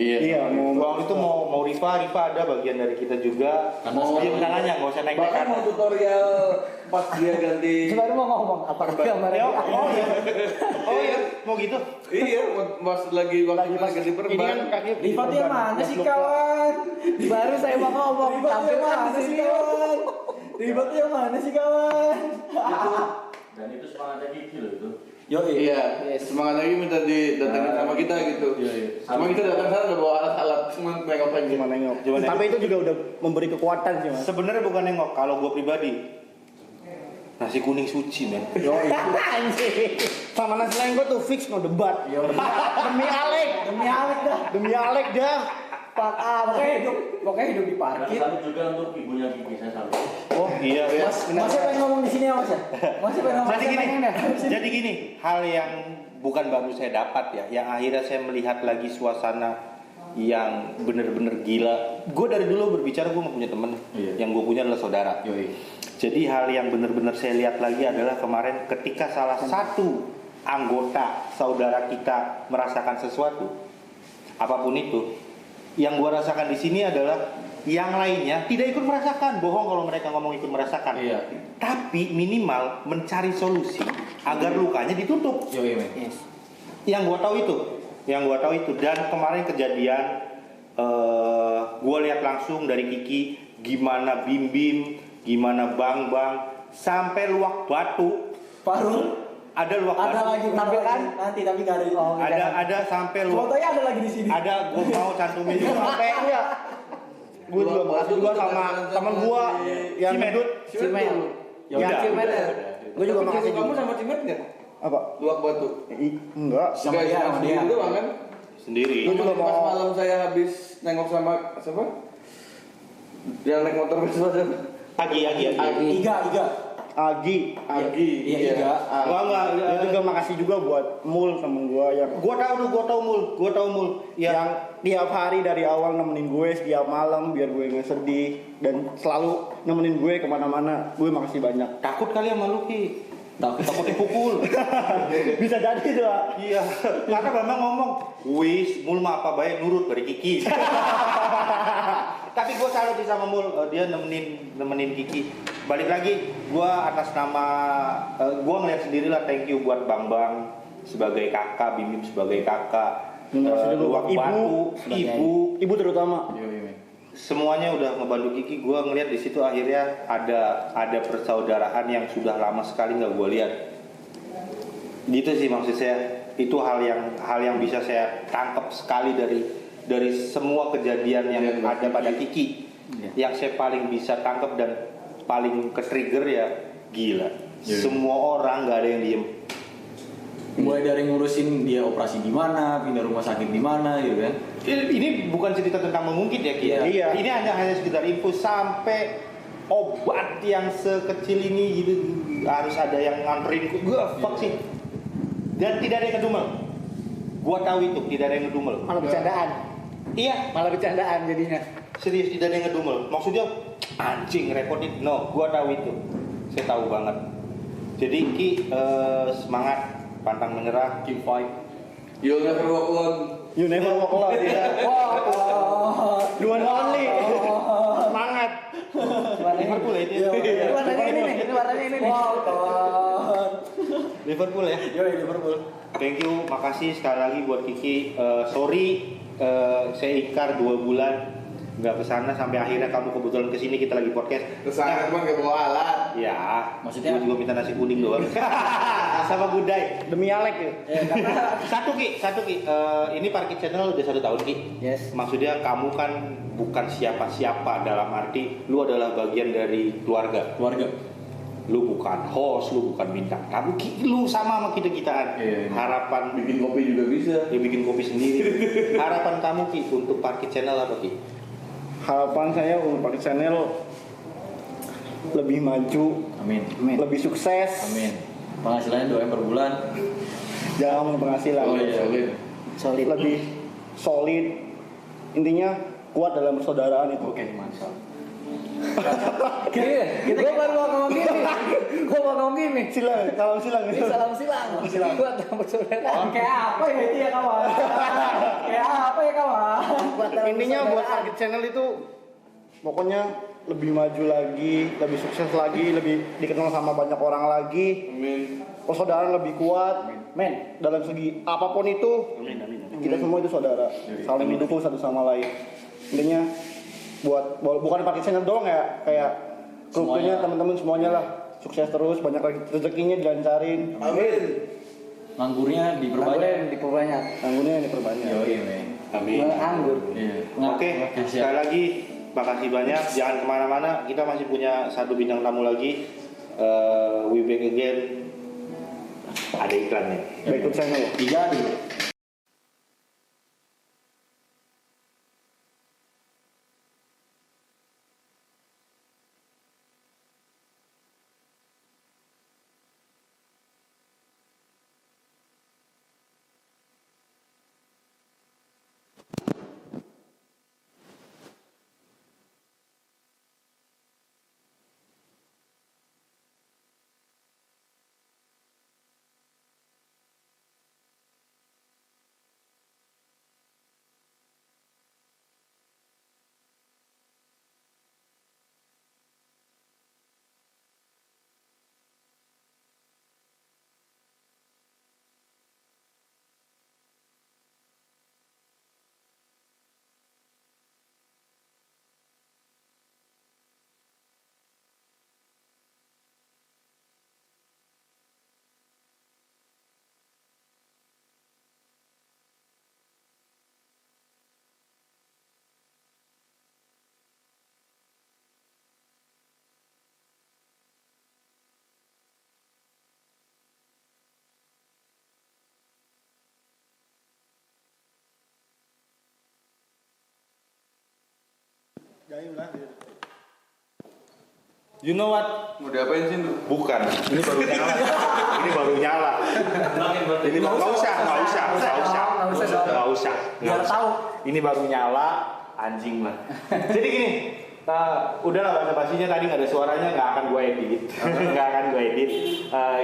Iya, Waktu itu mau Rifa ada bagian dari kita juga. Karena Dia udah nanya, nggak usah naik Bahkan mau tutorial pas dia ganti. Baru mau ngomong apa gambarnya? Oh iya, mau gitu. Iya, pas lagi waktu kita ganti ini kan perban. kaki Rifat yang mana sih kawan? Baru saya mau ngomong. Rifat Tapi yang mana sih kawan? Rifat yang mana sih kawan? Dan itu semangatnya Kiki loh itu. Yo Iya, semangat lagi minta didatangin sama kita gitu. Iya. Cuma kita datang sana udah bawa alat-alat, cuma nengok aja. cuma nengok. Cuma nengok. Tapi itu juga udah memberi kekuatan sih mas. Sebenarnya bukan nengok, kalau gua pribadi nasi kuning suci men. Anjing. Sama nasi lain gua tuh fix no debat. Demi Alek. Demi Alek dah. Demi Alek dah. Pak A. Pokoknya hidup di Dan parkir. salut juga untuk ibunya Kiki, saya salut. Oh iya ya. Masih pengen ngomong di sini ya mas ya? Masih pengen ngomong. Jadi gini, hal yang bukan baru saya dapat ya, yang akhirnya saya melihat lagi suasana yang bener-bener gila. Gue dari dulu berbicara gue nggak punya temen, yang gue punya adalah saudara. Jadi hal yang bener-bener saya lihat lagi adalah kemarin ketika salah satu anggota saudara kita merasakan sesuatu, apapun itu, yang gue rasakan di sini adalah yang lainnya tidak ikut merasakan. Bohong kalau mereka ngomong ikut merasakan. Iya. Tapi minimal mencari solusi agar lukanya ditutup. Yes. Yang gue tahu itu, dan kemarin kejadian gue lihat langsung dari Kiki gimana Bim, gimana Bang, sampai Luwak Batu. Farul. Ada Luwak Ada Batu. lagi Tampilkan? nanti tapi nggak ada. Oh, Ada sampai Luwak. Fotonya ada lagi di sini. Ada, gue mau cantumin juga. Sampai ya. Gue juga makasih juga sama teman gue yang ngedut. Cimel. Ya Yang udah. Cimel. Gue juga makasih Kamu juga. sama Cimet nggak? Apa? Luak batu. Enggak. Sama Enggak, dia, cuma sama sendiri dia. doang kan? Sendiri. Lu juga Pas mau- malam saya habis nengok sama siapa? Yang naik motor besar siapa? Agi. Iga. Agi. Agi. Iya, Iga. Enggak. Gue juga makasih juga buat Mul temen gue yang Gue tahu mul. yang tiap hari dari awal nemenin gue setiap malam biar gue nggak sedih dan selalu nemenin gue kemana-mana. Gue makasih banyak. Takut kali sama lu Ki. Takut dipukul. Bisa jadi tuh. Ak. Iya. Karena Bambang ngomong, wis mul mah apa baik nurut dari Kiki. Tapi gue salut sih sama Mul, dia nemenin Kiki. Balik lagi, gue atas nama gue ngeliat sendiri lah, thank you buat Bambang sebagai kakak, Bim sebagai kakak, Luwak Batu, ibu terutama. semuanya udah ngebantu Kiki. Gue ngeliat di situ akhirnya ada persaudaraan yang sudah lama sekali nggak gue lihat. Gitu sih maksud saya. Itu hal yang bisa saya tangkap sekali dari semua kejadian yang ada pada Kiki. Yang saya paling bisa tangkap dan paling ke-trigger ya gila. Semua orang nggak ada yang diem. Mulai dari ngurusin dia operasi di mana, pindah rumah sakit di mana gitu kan. Ini bukan cerita tentang mengungkit ya Ki. Iya. Ini hanya sekedar info sampai obat yang sekecil ini gitu harus ada yang nganterin gua fuck sih. Dan tidak ada yang ngedumel. Gua tahu itu tidak ada yang ngedumel. Malah bercandaan. Iya, Malah bercandaan jadinya. serius tidak ada yang ngedumel. Maksudnya anjing repotin. No, gua tahu itu. Saya tahu banget. Jadi Ki semangat, pantang menyerah, keep fight. You'll never walk alone. You never walk alone. Ya. The one and only. Semangat. Liverpool ya itu. Ini warnanya ini nih, ini warnanya ini nih. Liverpool ya. Yo, Liverpool. Thank you, makasih sekali lagi buat Kiki. Sorry, saya ikar 2 bulan nggak kesana sampai akhirnya kamu kebetulan kesini kita lagi podcast. Kesana cuma gak bawa alat. Ya, Maksudnya- gue juga minta nasi kuning doang. Sama gudai. Demi Alek ya. Satu Ki. Ini Parkit Channel udah 1 tahun Ki. Yes. Maksudnya kamu kan bukan siapa-siapa dalam arti lu adalah bagian dari keluarga. Lu bukan host, lu bukan bintang tamu, lu sama kita-kitaan. Iya. Harapan Bikin kopi juga bisa. dia bikin kopi sendiri. Harapan kamu Ki untuk Parkit Channel apa Ki? Harapan saya untuk Parkit Channel lebih maju, Amin. lebih sukses. Amin. Penghasilannya 2 M per bulan. Jangan ngomong penghasilan. Oh iya, solid. Solid. Lebih solid. Intinya kuat dalam persaudaraan itu. Oke, mantap. Gue baru mau ngomong gini. Gue mau ngomong gini. Silang, silang. Ini salam silang. Buat dalam persaudaraan. Kayak apa ya itu ya kawan? Kayak apa ya kawan? Buat dalam Intinya buat persaudaraan. Parkit Channel itu pokoknya lebih maju lagi, lebih sukses lagi, lebih dikenal sama banyak orang lagi. Amin. Persaudaraan lebih kuat. Men, dalam segi apapun itu, kita semua itu saudara, saling mendukung satu sama lain. Intinya buat bukan Parkit Channel doang ya, kayak grupnya teman-teman semuanya lah sukses terus, banyak rezekinya dilancarin, Amin. Nganggurnya diperbanyak. Diperbanyak. tanggungnya yang diperbanyak. Yoi, men. Amin. Anggur. Iya. Oke, sekali lagi makasih banyak. Jangan kemana-mana. Kita masih punya 1 bintang tamu lagi. We back again. Ada iklannya. Baik to channel. 3 dulu. You know what? Mau diapain sih lu? Bukan. Ini baru nyala. Ini baru nyala. Ini nggak usah. Biar tahu. Ini baru nyala, anjing lah. Jadi gini, udahlah basa-basinya tadi nggak ada suaranya, nggak akan gue edit.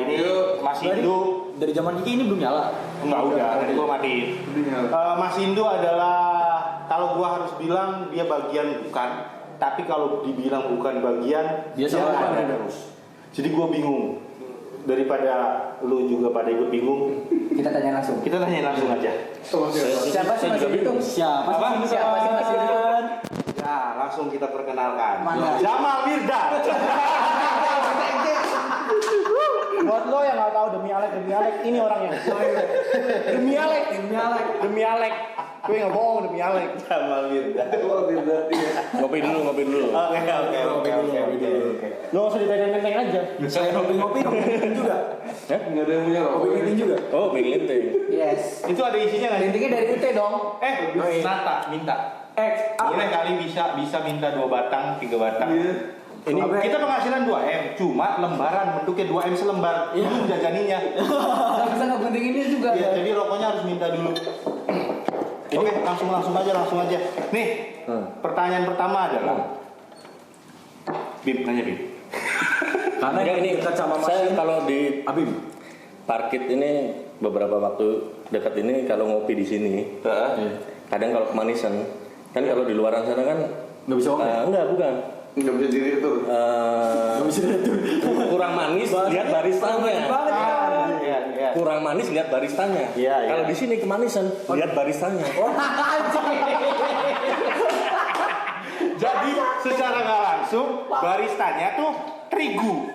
Ini Mas Indu. Dari zaman Kiki ini belum nyala. Enggak udah, tadi gue matiin. Mas Indu adalah, kalau gue harus bilang dia bagian bukan. Tapi kalau dibilang bukan bagian, Dia sama ada ada. terus. Jadi gue bingung. Daripada lu juga pada ikut bingung, Kita tanya langsung. kita tanya langsung aja. Siapa sih Mas Itu? Siapa? Apa? Siapa sih Mas Itu? Ya, langsung kita perkenalkan. Mana? Jamal Mirdad. Buat lo yang nggak tahu demi Alek, ini orangnya. Demi Alek. Gue nggak bohong demi Alek. Jamal Mirdad. Ngopi dulu. Oke. Lo nggak usah ditenteng-tenteng aja. Saya ngopi juga. Nggak ada yang punya rokok. Kopi keliling juga. Oh, Big Lente. Yes. Itu ada isinya nggak sih? Intinya dari UT dong. Nata minta. Boleh kali bisa minta 2 batang, 3 batang. Iya. Ini kita penghasilan 2M, cuma lembaran bentuknya 2M selembar, belum jajaninya. Nggak bisa ngepentinginnya juga. Ya, jadi rokoknya harus minta dulu. Oke, langsung aja. Nih, pertanyaan pertama adalah, Bim, nanya Bim. Karena enggak, ini dekat sama saya mesin. kalau di Abim. parkit ini beberapa waktu dekat ini kalau ngopi di sini, kadang kalau kemanisan, kan kalau di luaran sana kan Nggak bisa ngopi. enggak, bukan. Nggak bisa diatur. Eh, kurang manis lihat baristanya. Iya. Kurang manis lihat baristanya. Iya. Kalau di sini kemanisan lihat baristanya. Jadi secara nggak langsung baristanya tuh terigu.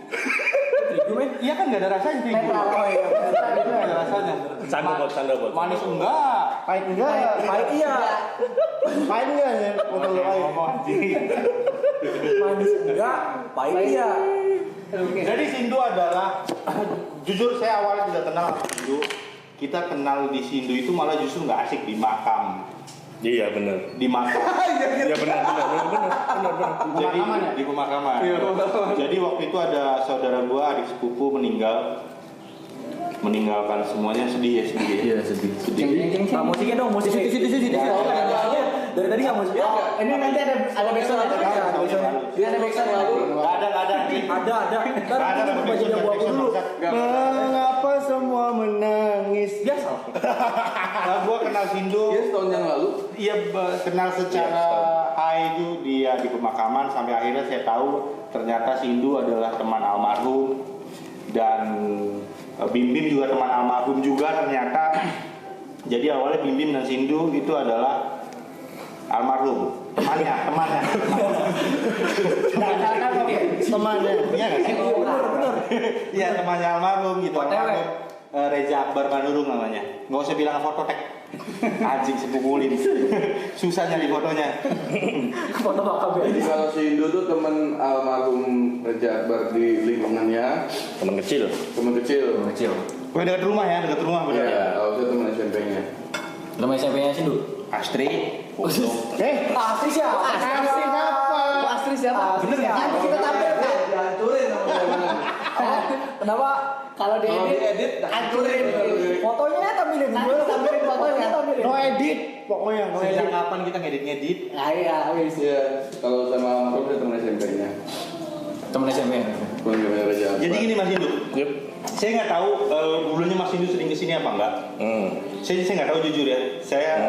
Terigu men. Iya kan nggak ada rasanya terigu. Oh iya. Itu nggak ada rasanya. Canda bot. Manis enggak. Pahit enggak? Pahit iya. Pahit enggak ya? Motor lu pahit. Ngomong anjing. Manis enggak, pahit iya. Jadi Sindu adalah jujur saya awalnya tidak kenal Sindu. Kita kenal di Sindu itu malah justru nggak asik di makam. Iya benar. Di makam. Iya benar. Jadi di pemakaman. Jadi waktu itu ada saudara gua, adik sepupu meninggalkan semuanya, sedih ya. Iya sedih. Nah, musiknya dong, musiknya. Situ. Dari tadi nggak musik. Ini nanti ada backsound ada backsound lagu. Nggak ada. Ada. Ntar Nggak ada kita backsound, baca jawaban backsound, dulu. backsound. Mengapa semua menangis? Biasa. Nah, gua kenal Sindu. Iya, setahun yang lalu. Iya, kenal secara itu dia di pemakaman sampai akhirnya saya tahu ternyata Sindu adalah teman almarhum dan Bim Bim juga teman almarhum juga ternyata. Jadi awalnya Bim Bim dan Sindu itu adalah almarhum temannya. Temannya. Iya nggak sih? Benar. Iya temannya almarhum gitu. OTW. Almarhum Reza Akbar Manurung namanya. Nggak usah bilang fototek. Anjing sepukulin. Susah nyari fotonya. Foto bakal Jadi kalau si Indo tuh teman almarhum Raja Akbar di lingkungannya, Teman kecil. teman kecil. kecil. Gue dekat rumah bener. Iya, kalau saya teman SMP-nya. Nama SMP-nya sih dulu. Astri. Asli siapa? Astri siapa? Bener ya? Nanti kita tampilkan. Hancurin namanya. Kenapa? Kalau diedit, hancurin. Fotonya tampilin Nanti dulu. tampilin fotonya. No edit, pokoknya no Sejak edit. kapan kita ngedit? Nah iya, wis. Iya, kalau sama almarhum saya teman SMP-nya. Temen SMP. Bukan gimana Raja Akbar. Jadi gini Mas Indu, Yep. saya nggak tahu dulunya Mas Indu sering kesini apa enggak. Saya nggak tahu jujur ya. Saya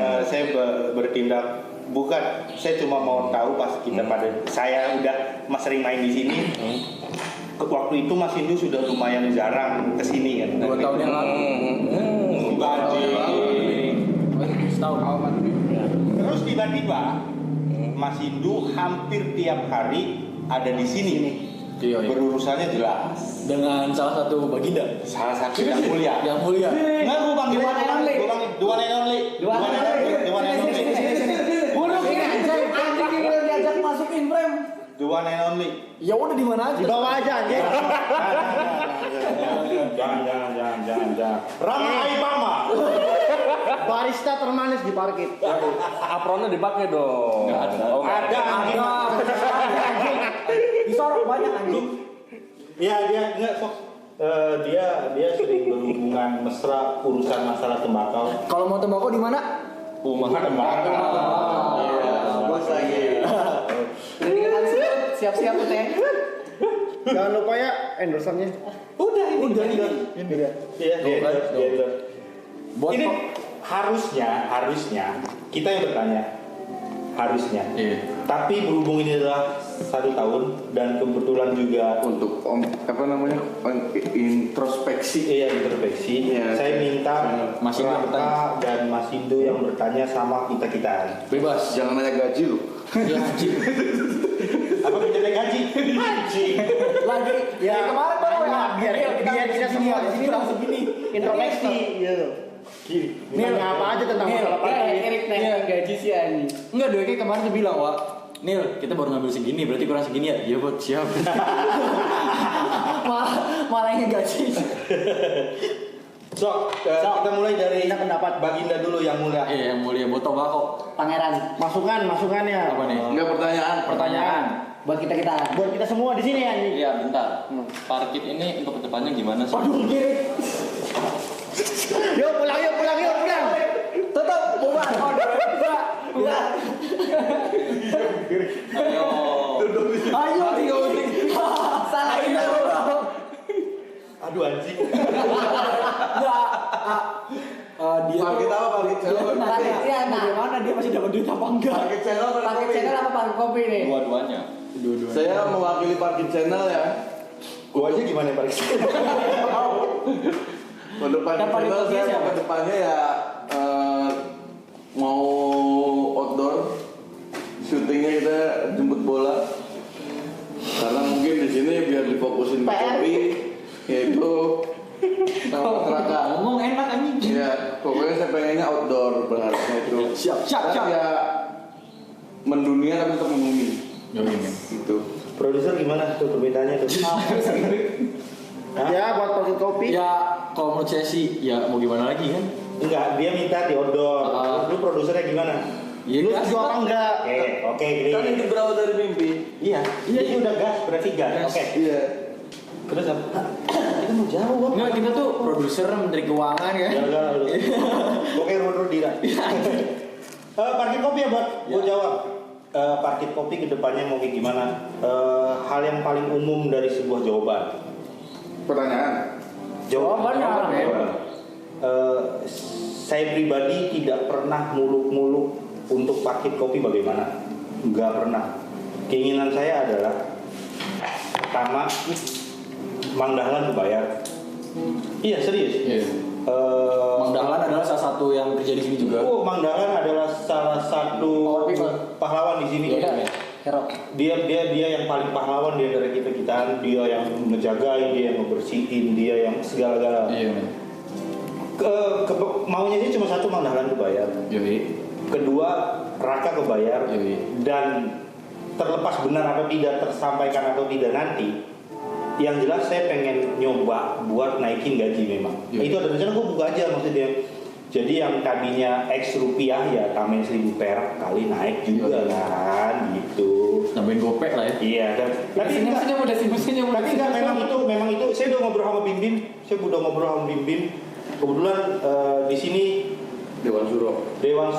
bertindak bukan. Saya cuma mau tahu pas kita saya udah sering main di sini. Waktu itu Mas Indu sudah lumayan jarang kesini kan. 2 tahun yang lalu. Setahun. Terus tiba-tiba Mas Indu hampir tiap hari ada di sini. Iya. Berurusannya jelas. Dengan salah satu baginda. Salah satu yang mulia. Yang mulia. Nggak, gue panggil The one and only. The one and only. Buruk ini anjing ini diajak masukin frame. The one and only. Ya udah di mana aja. Di bawah aja anjing. Jangan. Rama Aipama. Barista termanis di parkit. Apronnya dipakai dong. Nggak ada. Oh, nggak Ada anjing. Anjing. Disorok banyak anjing. Iya dia nggak sok. Dia sering berhubungan mesra urusan masalah tembakau. Kalau mau tembakau di mana? Rumah tembakau. Bos lagi. Jadi kan siap-siap tuh teh. Jangan lupa ya endorsannya. Udah ini. Udah. Iya, dia. Buat Ini harusnya kita yang bertanya. Harusnya. Iya. Tapi berhubung ini adalah 1 tahun dan kebetulan juga Untuk introspeksi. introspeksi. Iya. Saya minta Mas Indo Raka bertanya. dan Mas Indo yang bertanya sama kita. Bebas. Jangan nanya gaji lu. Ya anjing. Apa kita naik gaji? Anjing. Lagi. Ya kemarin baru ya. biar kita semua di sini langsung gini introspeksi gitu. Nanya apa aja tentang masalah parkit. Erik nih gaji sih anjing. Enggak, Doi kayak kemarin tuh bilang, Wak, Nil, kita baru ngambil segini, berarti kurang segini ya? Iya, Bot, siap. malah yang gaji. Kita mulai dari Kita pendapat. Baginda dulu yang mulia. Yang mulia botol bako. Pangeran. Masukannya. Apa nih? Enggak pertanyaan. Pertanyaan. buat kita. Buat kita semua di sini ya. Iya, bentar. Parkit ini untuk kedepannya gimana sih? Waduh, kiri. Yuk pulang. Tutup, bubar. Bubar. Ayo. Salah ini bro. Aduh anjing. Dia Parkit apa? Parkit channel? Bagaimana dia masih dapat duit apa enggak? Parkit channel apa Pakai kopi? channel apa pakai kopi nih? Dua-duanya. Saya mewakili Parkit channel ya. Gua aja gimana Pak? Untuk Parkit Dan Parkit channel kopi saya siapa? mau ke depannya ya mau outdoor, syutingnya kita jemput bola. Karena mungkin di sini biar difokusin ke kopi, yaitu masyarakat. ngomong enak anjing. Ya, pokoknya saya pengennya outdoor berharapnya itu. Siap. Dan ya mendunia tapi tetap membumi. Gitu. Produser gimana tuh permintaannya tuh? Ya buat Parkit kopi. Ya kalau menurut saya sih ya mau gimana lagi kan? Enggak, dia minta di outdoor. Lu produsernya gimana? Iya, Lu gas, setuju apa Pak. enggak? Oke, gini. Kan itu berawal dari mimpi. Iya, ini udah gas, berarti gas. Oke. Iya. Terus apa? Kita mau jawab. Enggak, kita tuh produser, menteri keuangan kan. Ya. Oke, Roro Dira. Parkit kopi ya, buat gua jawab. Parkit kopi kedepannya mau kayak gimana? Hal yang paling umum dari sebuah jawaban. Pertanyaan. Jawabannya apa, Men? Saya pribadi tidak pernah muluk-muluk untuk parkit kopi bagaimana? Nggak pernah. Keinginan saya adalah pertama, Mang Dahlan kebayar. Iya serius. Iya. Mang Dahlan adalah salah satu yang kerja di sini juga. Oh, Mang Dahlan adalah salah satu pahlawan di sini. Iya. Hero. Dia yang paling pahlawan di antara kita, dia yang ngejagain, dia yang ngebersihin, dia yang segala-gala. Iya. Maunya sih cuma satu, Mang Dahlan kebayar. Yoi. Kedua, Raka kebayar. Yoi. Dan terlepas benar atau tidak tersampaikan atau tidak nanti, yang jelas saya pengen nyoba buat naikin gaji memang. Yoi. Itu ada rencana, gue buka aja maksudnya. Jadi yang tadinya X rupiah ya tambahin 1.000 perak kali naik juga kan gitu. Nambahin gopek lah ya. Iya, dan tapi enggak, tapi enggak, memang itu saya udah ngobrol sama Bim Bim. Kebetulan di sini Dewan Suro. Dewan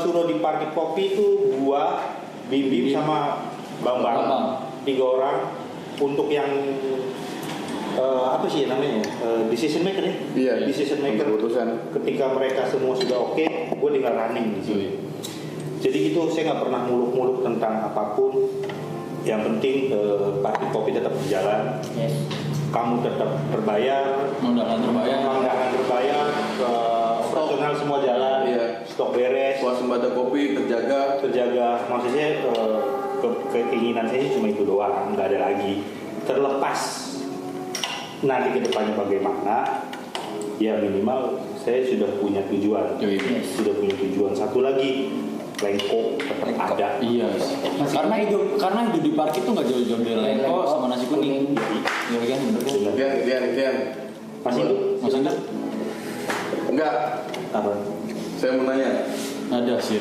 Suro di Parkit Kopi itu gua, Bim Bim sama Bang. 3 orang untuk yang apa sih namanya? Decision maker ya? Iya. Decision maker. Keputusan. Ketika mereka semua sudah oke, gue tinggal running di sini. Jadi gitu, saya nggak pernah muluk-muluk tentang apapun. Yang penting Parkit Kopi tetap berjalan. Yes. Kamu tetap terbayar. Mang Dahlan terbayar. Operasional semua jalan. Iya. Stok beres. Swasembada kopi terjaga. Maksudnya keinginan saya cuma itu doang, nggak ada lagi. Terlepas nanti kedepannya bagaimana, ya minimal saya sudah punya tujuan. Sudah punya tujuan. Satu lagi, Lengko tetap ada. Iya. Karena hidup di parkit tuh nggak jauh-jauh dari lengko sama nasi kuning. Iya kan, bener kan? Kian. Masih itu? Masa enggak? Enggak. Apa? Saya mau nanya. Ada sih.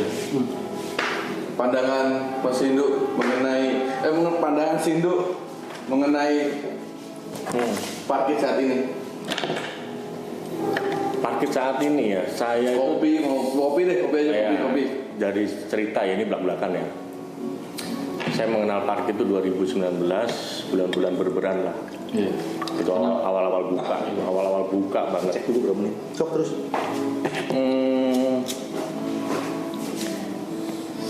Pandangan Mas Sindu pandangan Sindu mengenai parkit saat ini. Parkit saat ini ya, saya Kopi aja. dari cerita ya, ini belak-belakan ya. Saya mengenal parkit itu 2019, bulan-bulan berberan lah. Iya. Itu awal-awal buka banget. Itu berapa menit? Sok terus.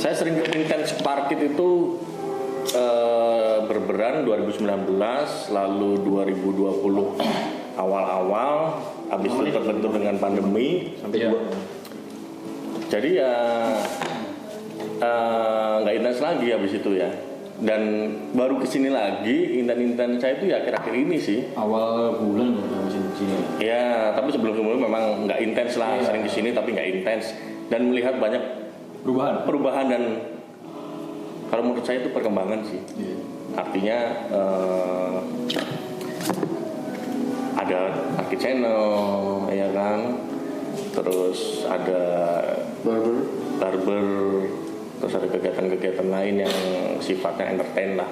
Saya sering intens parkit itu berberan 2019, lalu 2020 awal-awal, habis itu terbentur dengan pandemi sampai jadi ya nggak intens lagi habis itu ya. Dan baru kesini lagi inten saya itu ya akhir-akhir ini sih. Awal bulan masih di sini. Ya, tapi sebelum-sebelumnya memang nggak intens lah, sering kesini tapi nggak intens dan melihat banyak perubahan dan kalau menurut saya itu perkembangan sih. Artinya ada parkit channel, ya kan, terus ada barber, terus ada kegiatan-kegiatan lain yang sifatnya entertain lah.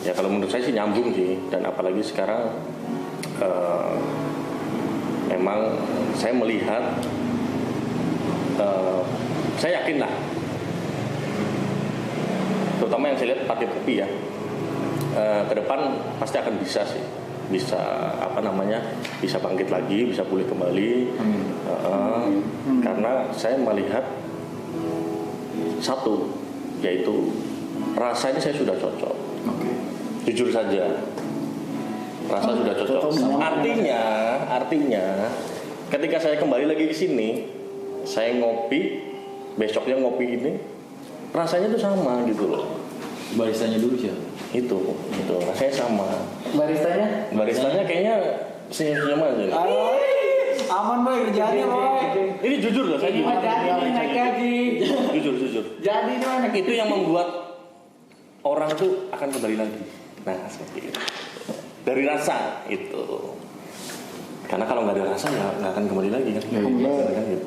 Ya kalau menurut saya sih nyambung sih, dan apalagi sekarang memang saya melihat, saya yakin lah, terutama yang saya lihat Parkit Kopi ya, ke depan pasti akan bisa sih, bisa bisa bangkit lagi, bisa pulih kembali. Karena saya melihat satu, yaitu rasanya saya sudah cocok. Jujur saja, rasa sudah cocok. Artinya, ketika saya kembali lagi ke sini, saya ngopi, besoknya ngopi ini, rasanya tuh sama gitu loh. Baristanya dulu sih. Itu rasanya sama. Baristanya kayaknya senyum-senyum aja. Aman boy kerjaannya boy. Ini jujur loh saya. Naik gaji. Jujur. Jadi itu anak Itu yang membuat orang tuh akan kembali lagi. Nah, seperti itu. Dari rasa itu. Karena kalau nggak ada rasa ya nggak akan kembali lagi kan. Gitu.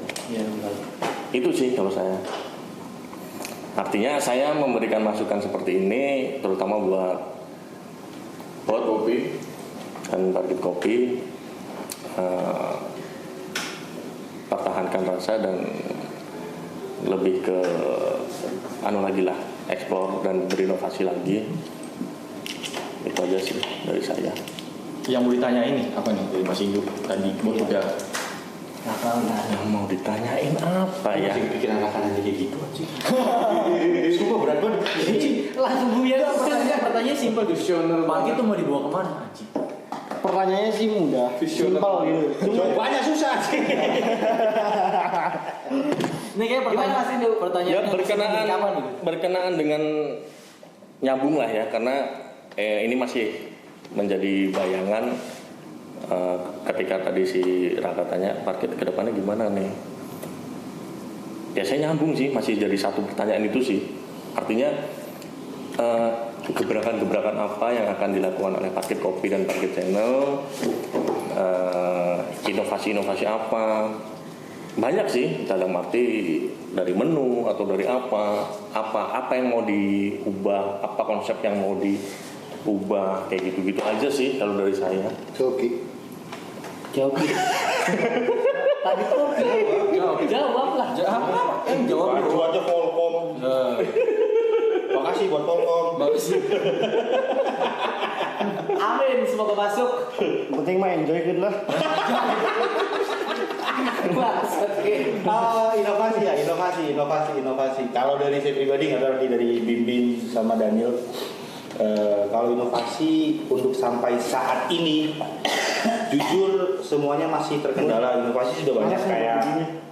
Itu sih kalau saya. Artinya saya memberikan masukan seperti ini, terutama buat kopi dan Parkit Kopi. Pertahankan rasa dan lebih ke lagi lah, explore dan berinovasi lagi. Itu aja sih dari saya. Yang mau ditanya ini apa nih dari Mas Inggu tadi udah Yang mau ditanyain apa ya? Pikiran anak-anak kayak gitu aja. Sumpah berat banget. langsung buyar. pertanyaannya simpel tuh. Parkit tuh mau dibawa kemana anjing? Pertanyaannya sih mudah, simpel gitu. Jawabannya susah sih. Ini kayak pertanyaan Ya berkenaan dengan nyambung lah ya, karena ini masih menjadi bayangan ketika tadi si Raka tanya Parkit ke depannya gimana nih. Ya saya nyambung sih, masih jadi satu pertanyaan itu sih. Artinya gebrakan-gebrakan apa yang akan dilakukan oleh Parkit Kopi dan Parkit Channel, inovasi-inovasi apa, banyak sih, dalam arti dari menu atau dari apa yang mau diubah, apa konsep yang mau diubah, kayak gitu-gitu aja sih kalau dari saya. Oke. Jawab. Tadi kopi. Jawab lah. Jawab Baju aja Volcom. Makasih buat Volcom. bagus. Amin, semoga masuk. Penting mah enjoy gitu lah. Inovasi. Kalau dari saya pribadi nggak tahu nanti dari Bim sama Daniel. Kalau inovasi untuk sampai saat ini, jujur semuanya masih terkendala. Inovasi sudah banyak kayak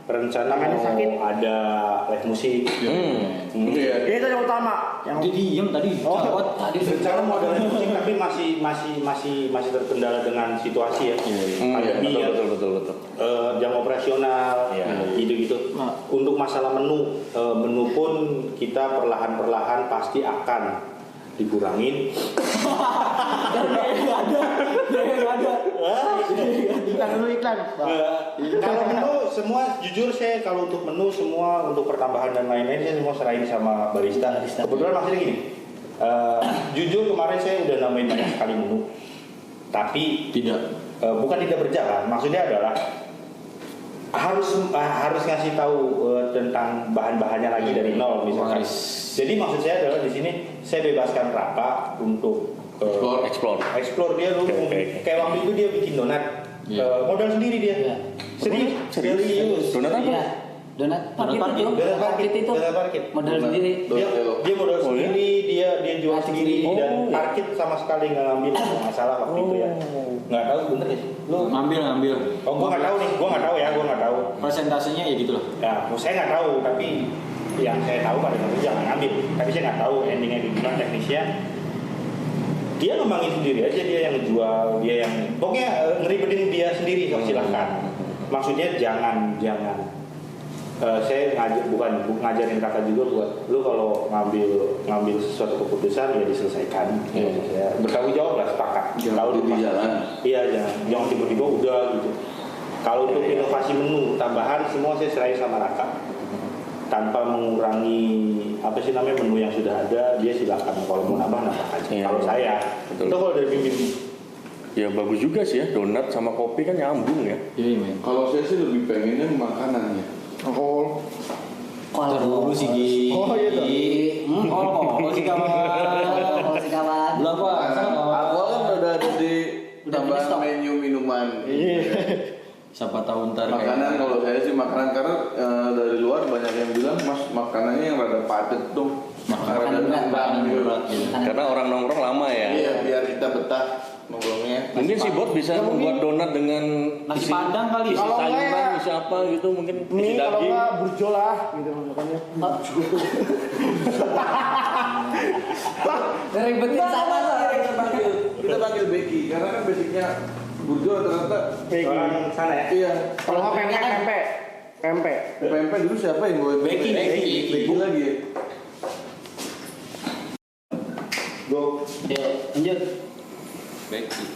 rencana mau ada live musik. Iya. Itu yang utama. Yang diem tadi. Tadi rencana mau ada live musik tapi masih terkendala dengan situasi ya. Pandemi ya. Betul. Jam operasional, gitu-gitu. Untuk masalah menu pun kita perlahan-perlahan pasti akan dikurangin. Iklan. Kalau menu semua, jujur saya kalau untuk menu semua untuk pertambahan dan lain-lain saya semua serahin sama barista. Kebetulan maksudnya gini, jujur kemarin saya udah nambahin banyak sekali menu, tapi bukan tidak berjalan. Maksudnya adalah harus ngasih tahu tentang bahan-bahannya lagi dari nol misalkan. Jadi maksud saya adalah di sini saya bebaskan Raka untuk explore dia lu. Kayak waktu itu dia bikin donat. Modal sendiri dia. Serius. Donat apa? Donat parkit itu. Modal sendiri. Dia modal sendiri, dia jual sendiri dan parkit sama sekali nggak ngambil masalah waktu itu ya. Nggak tahu bener ya. Lu ngambil. Oh, gua nggak tahu. Persentasenya ya gitu loh. Ya, saya nggak tahu, tapi yang saya tahu pada saat itu jangan ngambil. Tapi saya nggak tahu endingnya gimana teknisnya. Dia ngembangin sendiri aja, dia yang ngejual, dia yang pokoknya ngeribetin dia sendiri, silahkan. Maksudnya jangan saya bukan ngajarin Kakak juga buat lu kalau ngambil sesuatu keputusan ya diselesaikan. Ya, bertanggung jawab lah, sepakat. Kalau di jalan. Iya, jangan tiba-tiba udah gitu. Kalau untuk inovasi menu tambahan semua saya serahin sama Raka. tanpa mengurangi apa sih namanya menu yang sudah ada, dia silakan kalau mau nambah aja. Iya. Kalau saya, Betul. itu kalau dari Mimin. Ya bagus juga sih ya, donat sama kopi kan nyambung ya. Iya men. Kalau saya sih lebih pengennya makanannya. Alkohol. Terlalu sih Gi. Oh, iya toh. Oh sih kawan. Kalau si kawan. Berapa? Alkohol kan udah ada di Udah tambahan di-stop. menu minuman. Siapa tahu ntar Makanan kalau saya sih makanan karena dari luar banyak yang bilang mas makanannya yang rada padat dong. Makanan Rada makanan gitu. berat gitu. Karena orang nongkrong lama ya. Iya biar kita betah nongkrongnya. Mungkin si Bot bisa membuat donat dengan Nasi padang kali. isi Kalau sayuran, enggak- isi apa gitu, mungkin isi Ini kalau daging. nggak burjo lah gitu makanya. Ribetin sama lah. Kita panggil Becky karena kan basicnya burjo rata-rata. Orang sana ya. Iya. Kalau nggak pempek. Pempek dulu siapa yang gue Becky. Becky lagi ya. Ya, lanjut.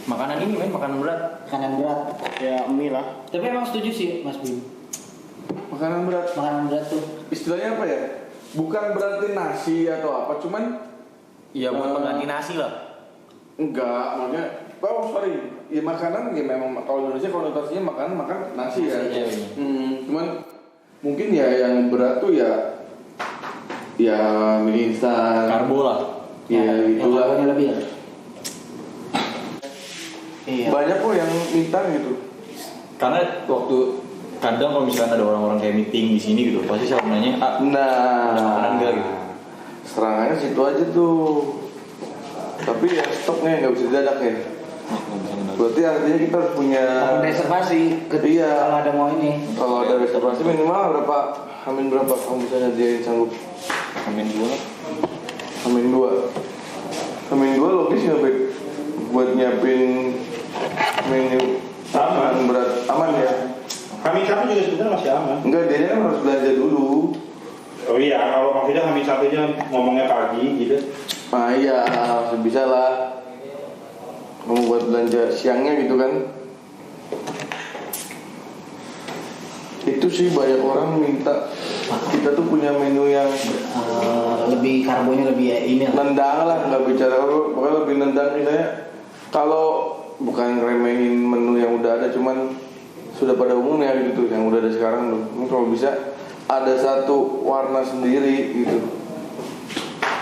Makanan ini men, makanan berat. Makanan berat. Ya mie lah. Tapi emang setuju sih Mas Bim. Makanan berat. Makanan berat tuh. Istilahnya apa ya? Bukan berarti nasi atau apa, cuman Iya buat pengganti nasi lah. enggak, maksudnya sorry, ya makanan ya memang kalau Indonesia konotasinya makan nasi ya. Nasi, iya. Cuman mungkin ya yang berat tuh ya mie instan. Karbo lah. Ya Yang itulah. karbonnya lebih ya. Iya. Banyak kok yang minta gitu. Karena waktu kadang kalau misalkan ada orang-orang kayak meeting di sini gitu, pasti saya nanya, ah, ada makanan Nah, enggak gitu. serangannya situ aja tuh. Tapi ya stoknya nggak bisa didadak ya. Berarti artinya kita harus punya. Open reservasi. Iya. Kalau ada mau ini. Kalau ada reservasi minimal berapa? Amin berapa kamu bisa nyediain sanggup? Amin gua. Amin 2. Amin 2 logis nggak Bek? Buat nyiapin menu Aman. berat aman ya? Kami satu juga sebenarnya masih aman. Enggak, dia kan harus belanja dulu. Oh iya, kalau maksudnya kami satunya ngomongnya pagi gitu. Nah iya, bisa lah. Kamu buat belanja siangnya gitu kan? Itu sih banyak orang minta kita tuh punya menu yang Lebih karbonnya lebih ini lah. nendang lah, nggak bicara pokoknya lebih nendang misalnya. Kalau bukan remehin menu yang udah ada, cuman sudah pada umumnya gitu yang udah ada sekarang tuh. Ini kalau bisa ada satu warna sendiri gitu.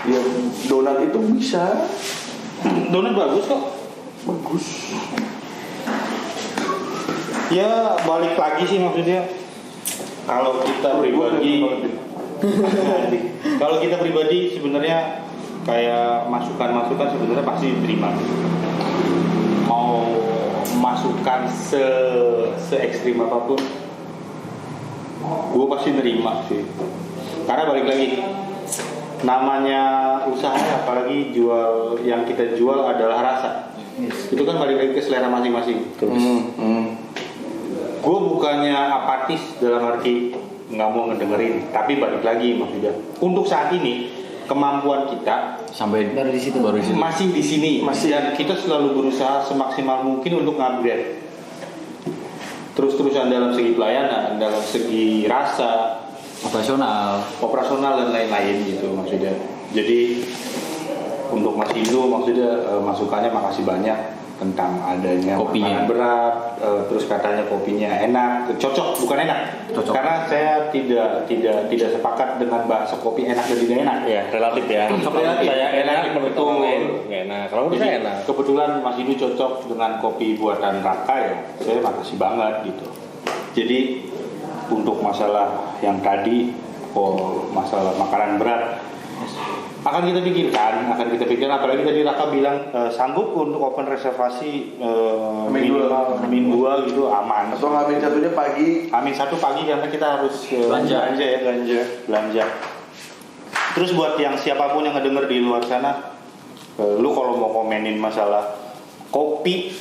Ya donat itu bisa Donat bagus kok. bagus. Ya balik lagi sih maksudnya. Kalau kita pribadi, kalau kita pribadi sebenarnya kayak masukan sebenarnya pasti diterima. Mau masukan se ekstrim apapun, gue pasti nerima sih. Karena balik lagi, namanya usaha apalagi jual yang kita jual adalah rasa. Itu kan balik lagi ke selera masing-masing. Gue bukannya apatis dalam arti nggak mau ngedengerin, tapi balik lagi maksudnya untuk saat ini kemampuan kita Sampai Baru di situ. baru di situ. masih di sini, dan kita selalu berusaha semaksimal mungkin untuk upgrade terus-terusan dalam segi pelayanan, dalam segi rasa, operasional dan lain-lain gitu maksudnya. Jadi untuk Mas Indo maksudnya masukannya makasih banyak tentang adanya Kopinya. makanan berat, terus katanya kopinya enak, cocok bukan enak. Cocok. Karena saya tidak sepakat dengan bahasa kopi enak dan tidak enak. Ya relatif ya. Relatif. Saya enak, menurut Betul. orang lain nggak enak. Kalau menurut saya enak. Kebetulan Mas Indo cocok dengan kopi buatan Raka ya, saya makasih banget gitu. Jadi untuk masalah yang tadi, masalah makanan berat, akan kita pikirkan, apalagi tadi Raka bilang sanggup untuk open reservasi minimal Amin 2 gitu aman. Atau Amin satunya pagi. Amin 1 pagi karena kita harus belanja. Terus buat yang siapapun yang ngedenger di luar sana, lu kalau mau komenin masalah kopi,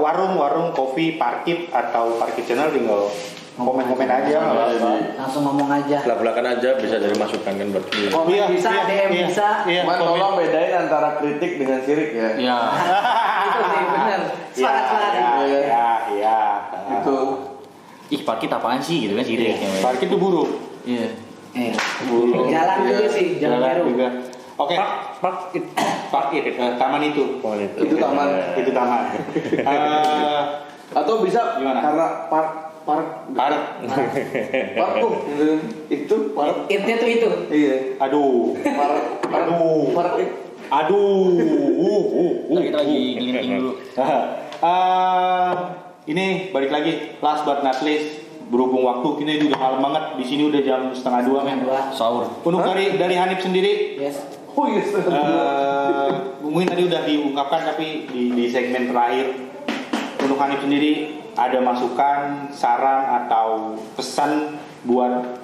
warung kopi parkit atau parkit channel tinggal komen-komen aja nggak apa-apa. Langsung ngomong aja. Belak-belakan aja bisa jadi masukan kan buat dia. Komen bisa, DM bisa. Iya, Cuman komen. tolong bedain antara kritik dengan sirik ya. Ya. Itu sih benar. Semangat. Iya. Itu Ih parkit apaan sih gitu kan sih deh. Parkit itu buruk. Iya. Jalan juga sih, jalan baru. juga. Oke. Parkir. Taman itu. Itu taman. Itu taman. Atau bisa Gimana? karena park tuh itu park. Itnya tuh itu. Iya. Aduh. Park. Ntar kita lagi ngelinting dulu. Ini balik lagi last but not least, berhubung waktu kita udah malam banget, di sini udah jam 1:30 men. Sahur. Untuk dari Hanif sendiri, Yes. Oh yes. mungkin tadi udah diungkapkan tapi di segmen terakhir, untuk Hanif sendiri ada masukan, saran atau pesan buat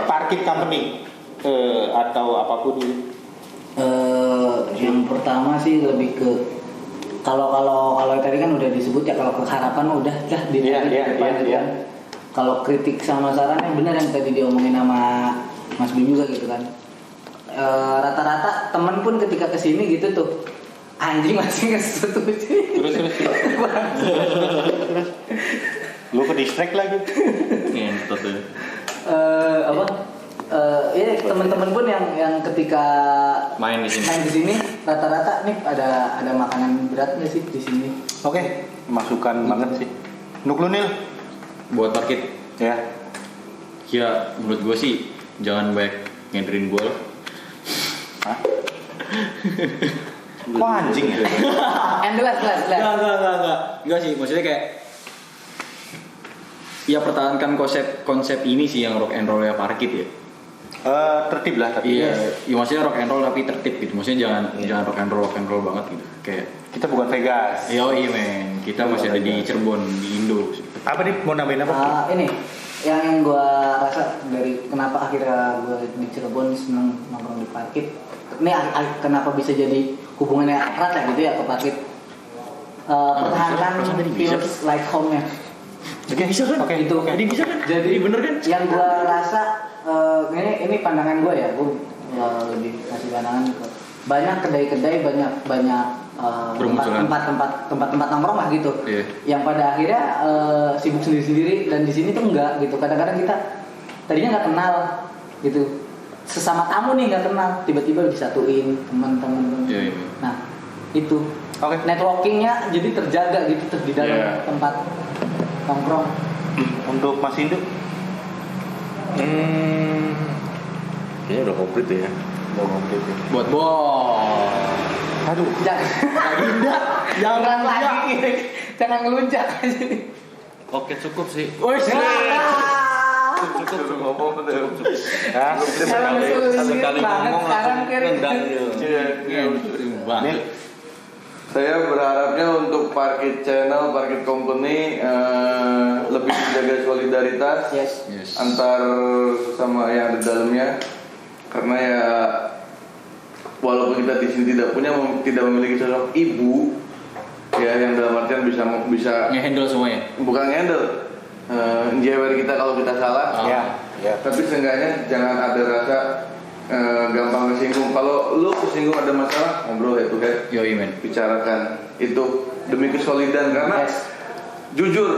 parkir company atau apapun itu? Yang pertama sih lebih ke kalau tadi kan udah disebut ya, kalau keharapan udah di depan gitu kan. Kalau kritik sama saran yang benar yang tadi diomongin sama Mas Bim juga gitu kan. Rata-rata temen pun ketika kesini gitu tuh anjing masih nggak setuju. Terus. Lu ke distract lagi. Ngentot ya. Ya teman-teman pun yang ketika Main di sini rata-rata nih ada makanan berat nggak sih di sini? Oke, masukan banget sih. Nuk lu Nil? Buat parkir. Ya. Ya menurut gue sih jangan banyak nganterin gue. Hah? Kok anjing ya? Enggak. Enggak sih, maksudnya kayak ya pertahankan konsep ini sih yang rock and roll ya parkir ya. Tertib lah tapi. Iya, ya maksudnya rock and roll tapi tertib gitu. Maksudnya jangan rock and roll banget gitu. Kayak Kita bukan Vegas. iya men, kita masih ada di Cirebon, di Indo. Apa nih mau nambahin apa? Ini yang gue rasa dari kenapa akhirnya gue di Cirebon seneng nongkrong di parkir. Ini kenapa bisa jadi hubungannya erat ya gitu ya ke parkir. Pertahanan feels like home ya. Oke, bisa kan? Oke, Itu Jadi bisa kan? Jadi bener kan? Yang gue rasa ini pandangan gue ya, gue lebih kasih pandangan ke banyak kedai-kedai, banyak tempat nongkrong lah gitu. Iya. Yang pada akhirnya sibuk sendiri-sendiri dan di sini tuh enggak gitu. Kadang-kadang kita tadinya nggak kenal gitu. Sesama tamu nih nggak kenal, tiba-tiba disatuin teman-teman. Iya. Nah itu networkingnya jadi terjaga gitu di dalam tempat nongkrong. Untuk Mas Indu? Kayaknya udah komplit ya. Buat bos. Aduh. Jangan lagi, jangan ngelunjak aja. Oke cukup sih. Cukup ngomong tuh. Satu kali ngomong langsung nendang Ini saya berharapnya untuk parkir channel, parkir company lebih menjaga solidaritas antar sesama yang ada di dalamnya, karena ya walaupun kita di sini tidak memiliki sosok ibu ya yang dalam artian bisa Nge-handle semuanya. bukan ngehandle jewer kita kalau kita salah tapi seenggaknya jangan ada rasa gampang kesinggung. Kalau lu kesinggung ada masalah, ngobrol head to head, bicarakan itu demi kesolidan. Karena jujur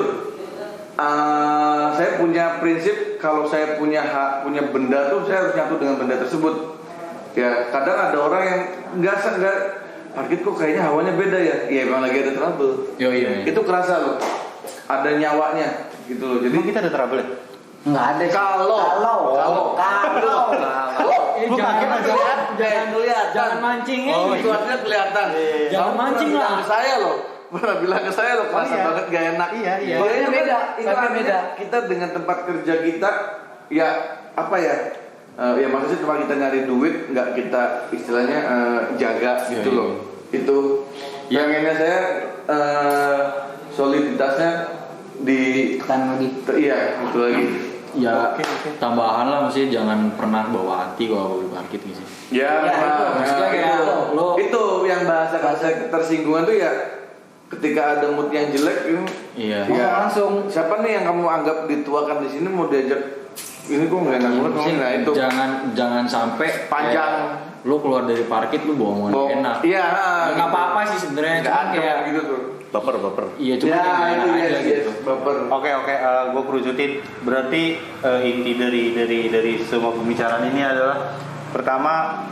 saya punya prinsip, kalau saya punya hak, punya benda tuh saya harus nyatu dengan benda tersebut. Ya kadang ada orang yang nggak parkir kok kayaknya hawanya beda ya. Iya memang lagi ada trouble. Itu kerasa loh, ada nyawanya gitu loh. Jadi kita ada trouble ya? Nggak ada. Kalau jangan mancing sesuatunya kelihatan. Jangan mancing lah. Ke saya loh, pernah bilang ke saya loh, kerasa banget gak enak. Iya. Itu beda. Kita dengan tempat kerja kita ya apa ya? Ya maksudnya tempat kita nyari duit, nggak kita istilahnya jaga gitu loh. Itu yang ini saya soliditasnya tekan lagi. Iya itu lagi. Ya tambahan lah, maksudnya jangan pernah bawa hati kalau parkir gitu sih. Maksudnya kayak itu yang bahasa ketersinggungan tuh ya ketika ada mood yang jelek itu langsung siapa nih yang kamu anggap dituakan di sini mau diajak ini kok nggak enak banget. Nah itu jangan sampai panjang lu keluar dari parkir lu bawa omongan enak. Iya. Nggak apa-apa sih sebenarnya, nggak cuma ada kayak gitu tuh. baper. Iya cuma Ya, kayak itu gimana aja yes, gitu. baper. Oke, gue kerucutin. Berarti inti dari semua pembicaraan ini adalah pertama,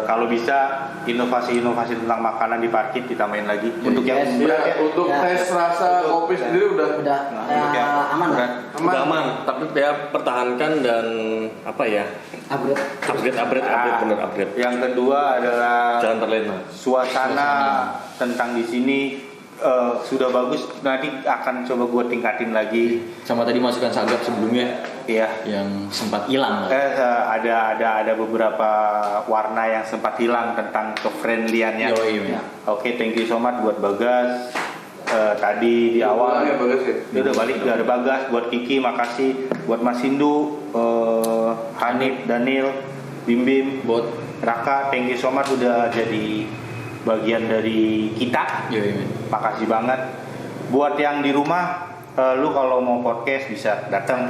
kalau bisa inovasi tentang makanan di parkir ditambahin lagi. Untuk yang berat ya. Untuk tes rasa kopi sendiri udah Nah, untuk yang aman lah. berat. Udah aman, tapi ya pertahankan dan apa ya? Upgrade, bener upgrade. Yang kedua adalah Jangan terlena. suasana tentang di sini sudah bagus. Nanti akan coba gue tingkatin lagi. Sama tadi masukan Sagap sebelumnya Iya. yang sempat hilang. Ada beberapa warna yang sempat hilang tentang kefriendliannya. Iya. Oke, thank you so much buat Bagas. Tadi di awal ya Bagas ya. dia udah balik, udah ada Bagas. Buat Kiki makasih. Buat Mas Hindu, Hanif, Daniel, Bim, Bot. Raka, thank you so much udah jadi bagian dari kita. Iya. Makasih banget. Buat yang di rumah, lu kalau mau podcast bisa datang.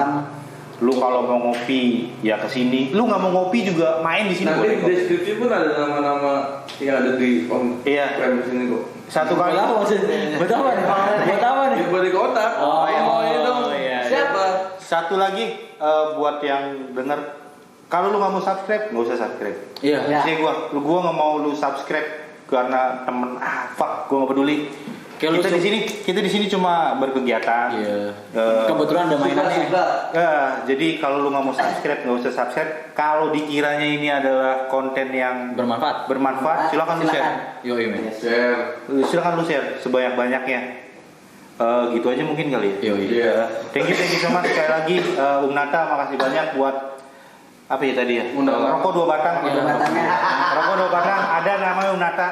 Lu kalau mau ngopi ya kesini. Lu nggak mau ngopi juga main di sini. Nanti boleh di kok. deskripsi pun ada nama-nama yang ada di Iya. premis ini kok. Satu kali. Buat apa nih? Buat apa nih? Di balik kotak. Oh, itu. iya. Siapa? Satu lagi buat yang denger, kalau lu nggak mau subscribe, nggak usah subscribe. Iya. Ya. Jadi gua nggak mau lu subscribe karena temen fuck, gua nggak peduli. Kayak Kita di sini cuma berkegiatan. Iya. Eh, Kebetulan ada mainannya. jadi kalau lu nggak mau subscribe, nggak usah subscribe. Kalau dikiranya ini adalah konten yang Bermanfaat. silakan lu share. Yoi, men. Share. Silakan lu share sebanyak-banyaknya. Gitu aja mungkin kali ya. Yoi. Iya. Thank you so much sekali lagi Nata, makasih banyak buat apa ya tadi ya? Undangan. Rokok 2 batang. Dua batangnya. Rokok 2 batang, ada namanya Nata.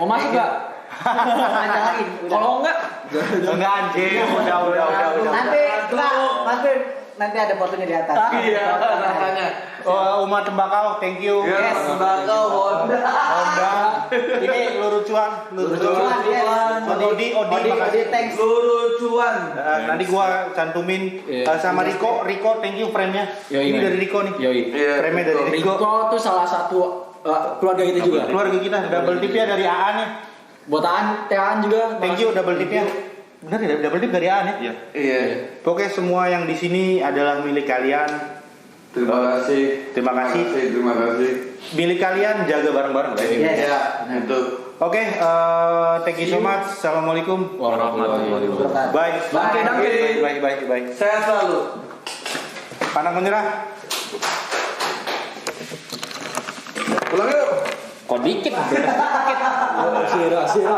Mau masuk gak? Panjang lagi. Kalau enggak, Enggak anjing, udah. Nanti ada fotonya di atas. Iya, namanya. Umat Tembakau, thank you. Yes, tembakau Honda. Ini lurucuan. Odi, makasih. Thanks. Lurucuan. Nanti gua cantumin sama Riko, thank you frame-nya. Yoi, Ini man. dari Riko nih. Yoi. Iya. Frame-nya dari Riko. Riko tuh salah satu keluarga kita juga. Keluarga kita double tip-nya dari Aan nih. Buat Taan juga. Thank you double tip-nya. Benar ya, double tip dari Aan ya? Iya. Pokoknya semua yang di sini adalah milik kalian. Terima kasih. Terima kasih. Terima kasih. Milik kalian, jaga bareng-bareng. Guys. Yes. Ya, itu. Oke, thank you so much. Assalamualaikum. Warahmatullahi wabarakatuh. Bye. Bye. Sehat selalu. Pantang menyerah. Pulang yuk. Kok dikit? Sira.